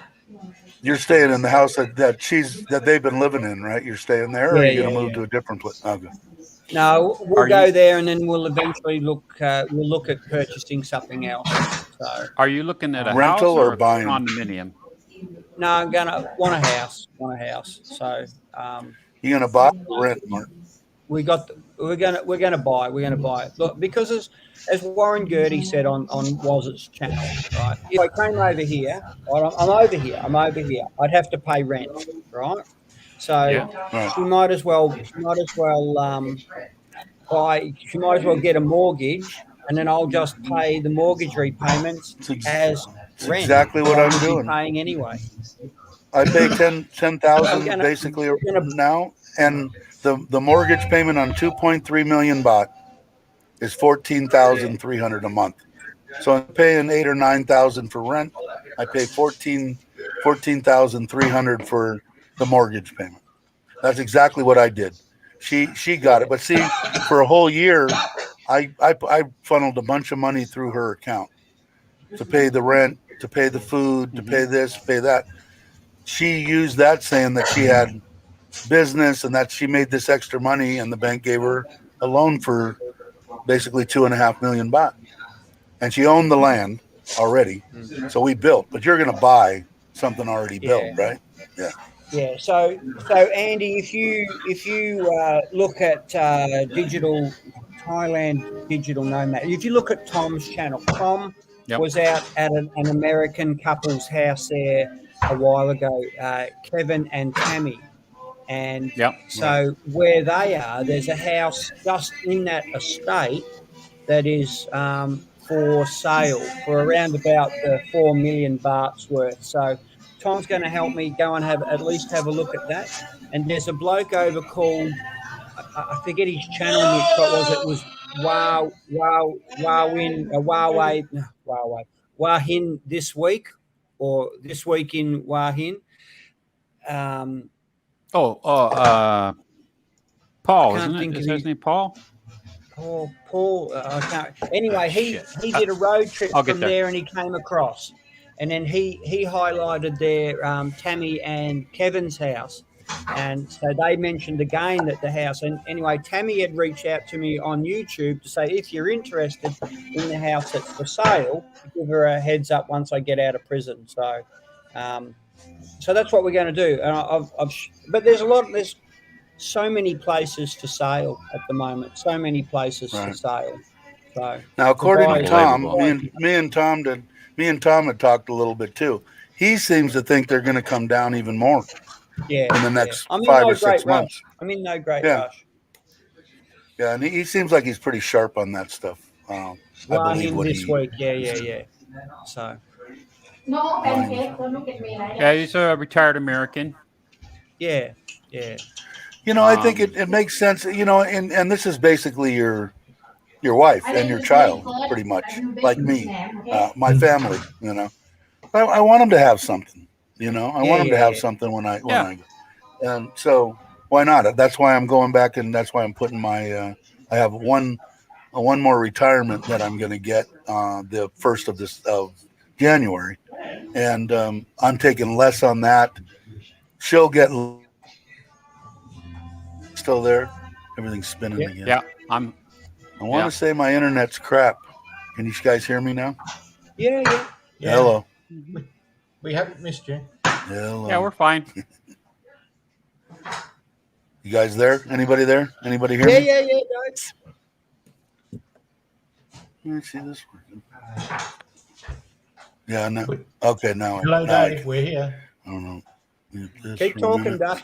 Speaker 1: You're staying in the house that they've been living in, right? You're staying there, or are you going to move to a different place? Okay.
Speaker 4: No, we'll go there, and then we'll eventually look at purchasing something else. So,
Speaker 2: Are you looking at a
Speaker 1: rental
Speaker 2: house
Speaker 1: or
Speaker 2: a
Speaker 1: buying?
Speaker 2: condominium?
Speaker 4: no, I'm gonna want a house. So,
Speaker 1: You going to buy or rent, Mark?
Speaker 4: we're gonna buy. Look, because as Warren Gertie said on Wazit's channel, right? If I came over here, right, I'm over here. I'd have to pay rent, right? So
Speaker 2: Yeah.
Speaker 4: she might as well get a mortgage, and then I'll just pay the mortgage repayments as rent.
Speaker 1: Exactly what
Speaker 4: I
Speaker 1: I'm
Speaker 4: would be
Speaker 1: doing.
Speaker 4: paying anyway.
Speaker 1: I pay 10,000 basically now, and the mortgage payment on 2.3 million baht is 14,300 a month. So I'm paying 8 or 9,000 for rent. I pay 14,300 for the mortgage payment. That's exactly what I did. She got it, but see, for a whole year, I funneled a bunch of money through her account to pay the rent, to pay the food, to pay this, pay that. She used that saying that she had business and that she made this extra money, and the bank gave her a loan for basically 2.5 million baht. And she owned the land already, so we built. But you're going to buy something already built, right? Yeah.
Speaker 4: Yeah. So Andy, if you look at digital Thailand digital nomad, if you look at Tom's channel, Tom was out at an American couple's house there a while ago, Kevin and Tammy. And so where they are, there's a house just in that estate that is for sale for around about the 4 million bahts worth. So Tom's going to help me go and have a look at that. And there's a bloke over called, I forget his channel, Mitch, what was it? It was Wahin this week, or this week in Wahin.
Speaker 2: Paul, isn't it? Is his name Paul?
Speaker 4: Paul, I can't. Anyway, he did a road trip from there, and he came across, and then he highlighted there Tammy and Kevin's house, and so they mentioned again that the house. And anyway, Tammy had reached out to me on YouTube to say, if you're interested in the house that's for sale, give her a heads up once I get out of prison. So, so that's what we're going to do. And but there's so many places for sale at the moment. So many places for sale. So
Speaker 1: now, according to Tom, me and Tom had talked a little bit too. He seems to think they're going to come down even more.
Speaker 4: Yeah.
Speaker 1: In the next 5 or 6 months.
Speaker 4: I'm in no great rush.
Speaker 1: Yeah, and he seems like he's pretty sharp on that stuff. I believe what
Speaker 4: this week. Yeah. So.
Speaker 2: Yeah, he's a retired American.
Speaker 4: Yeah.
Speaker 1: You know, I think it makes sense. You know, and this is basically your wife and your child, pretty much, like me, my family. You know, I want them to have something. You know, I want them to have something when I go. And so why not? That's why I'm going back, and that's why I'm putting my. I have one more retirement that I'm going to get the 1st of January, and I'm taking less on that. She'll get. Still there? Everything's spinning again.
Speaker 2: Yeah,
Speaker 1: I want to say my internet's crap. Can you guys hear me now?
Speaker 4: Yeah.
Speaker 1: Hello.
Speaker 3: We haven't missed you.
Speaker 1: Hello.
Speaker 2: Yeah, we're fine.
Speaker 1: You guys there? Anybody there? Anybody hear me?
Speaker 4: Yeah, guys.
Speaker 1: Let me see this working. Yeah, no. Okay, now.
Speaker 3: Hello, Dave. We're here.
Speaker 1: I don't know.
Speaker 4: Keep talking, Dave.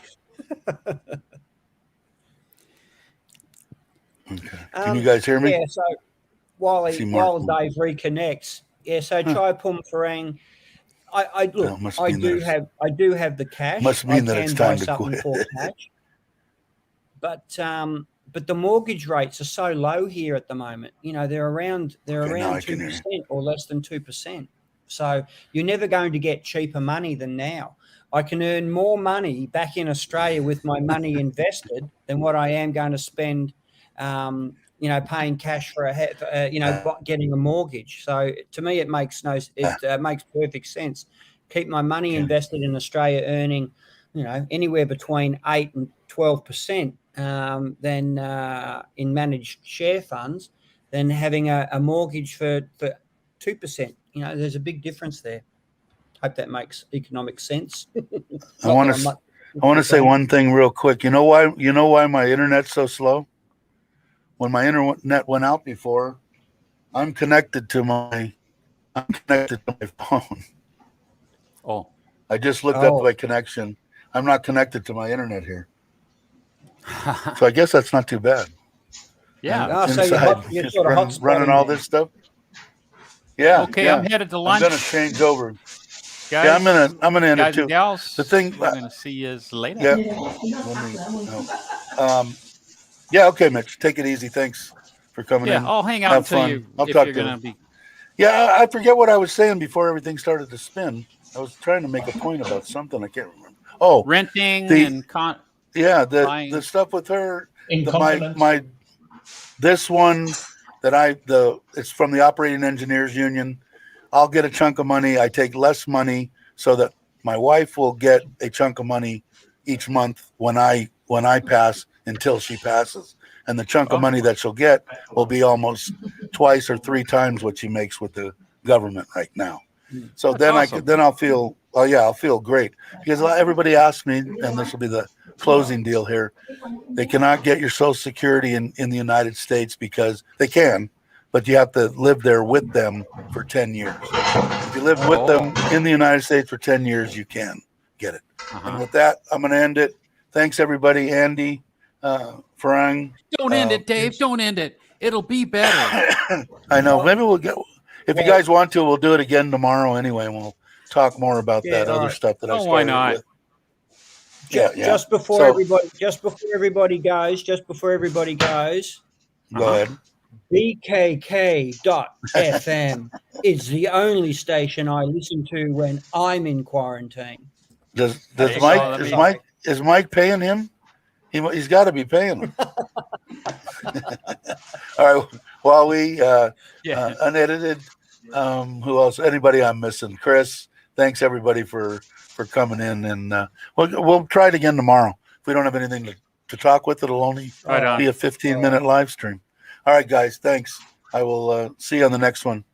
Speaker 1: Okay. Can you guys hear me?
Speaker 4: Yeah, so while Dave reconnects, so Chai Pum Farang, I do have the cash.
Speaker 1: Must mean that it's time to quit.
Speaker 4: For cash. But the mortgage rates are so low here at the moment. You know, they're around 2% or less than 2%. So you're never going to get cheaper money than now. I can earn more money back in Australia with my money invested than what I am going to spend paying cash for getting a mortgage. So to me, it makes makes perfect sense. Keep my money invested in Australia, earning, anywhere between 8 and 12%, than in managed share funds, than having a mortgage for 2%. There's a big difference there. Hope that makes economic sense.
Speaker 1: I want to say one thing real quick. You know why my internet's so slow? When my internet went out before, I'm connected to my phone.
Speaker 2: Oh.
Speaker 1: I just looked up my connection. I'm not connected to my internet here. So I guess that's not too bad.
Speaker 2: Yeah.
Speaker 1: Inside,
Speaker 4: you're sort of
Speaker 1: running all this stuff. Yeah.
Speaker 2: Okay,
Speaker 1: yeah.
Speaker 2: I'm headed to lunch.
Speaker 1: I'm gonna change over.
Speaker 2: Guys,
Speaker 1: yeah, I'm gonna end it too.
Speaker 2: Gals,
Speaker 1: the thing
Speaker 2: I'm gonna see you later.
Speaker 1: Yeah. Yeah, okay, Mitch. Take it easy. Thanks for coming
Speaker 2: Yeah,
Speaker 1: in.
Speaker 2: I'll hang out
Speaker 1: Have
Speaker 2: until
Speaker 1: fun.
Speaker 2: you
Speaker 1: I'll
Speaker 2: if
Speaker 1: talk
Speaker 2: you're
Speaker 1: to
Speaker 2: gonna
Speaker 1: him.
Speaker 2: be.
Speaker 1: Yeah, I forget what I was saying before everything started to spin. I was trying to make a point about something. I can't remember. Oh,
Speaker 2: Renting
Speaker 1: the-
Speaker 2: and
Speaker 1: yeah, the
Speaker 2: buying.
Speaker 1: stuff with her.
Speaker 3: Incompetence.
Speaker 1: My this one that it's from the Operating Engineers Union. I'll get a chunk of money. I take less money so that my wife will get a chunk of money each month when I pass until she passes. And the chunk of
Speaker 2: Oh.
Speaker 1: money that she'll get will be almost twice or three times what she makes with the government right now. So
Speaker 2: That's
Speaker 1: then
Speaker 2: awesome.
Speaker 1: I'll feel, oh yeah, I'll feel great because everybody asks me, and this will be the closing deal here. They cannot get your Social Security in the United States because they can, but you have to live there with them for 10 years. If you live with them in the United States for 10 years, you can get it.
Speaker 2: Uh-huh.
Speaker 1: And with that, I'm going to end it. Thanks, everybody. Andy, Farang.
Speaker 2: Don't end it, Dave. Don't end it. It'll be better.
Speaker 1: I know. Maybe we'll get, if you guys want to, we'll do it again tomorrow anyway, and we'll talk more about
Speaker 4: Yeah,
Speaker 1: that other
Speaker 4: right.
Speaker 1: stuff that I
Speaker 2: Oh,
Speaker 1: started
Speaker 2: why not?
Speaker 1: with. Yeah, yeah.
Speaker 4: Just before
Speaker 1: So-
Speaker 4: everybody goes,
Speaker 1: Go ahead.
Speaker 4: BKK.FM is the only station I listen to when I'm in quarantine.
Speaker 1: Does
Speaker 3: Hey,
Speaker 1: is Mike paying him? He's got to be paying him. All right. While we unedited, who else? Anybody I'm missing? Chris. Thanks everybody for coming in, and we'll try it again tomorrow. If we don't have anything to talk with, it'll only
Speaker 2: Right on.
Speaker 1: be a 15-minute live stream. All right, guys. Thanks. I will see you on the next one.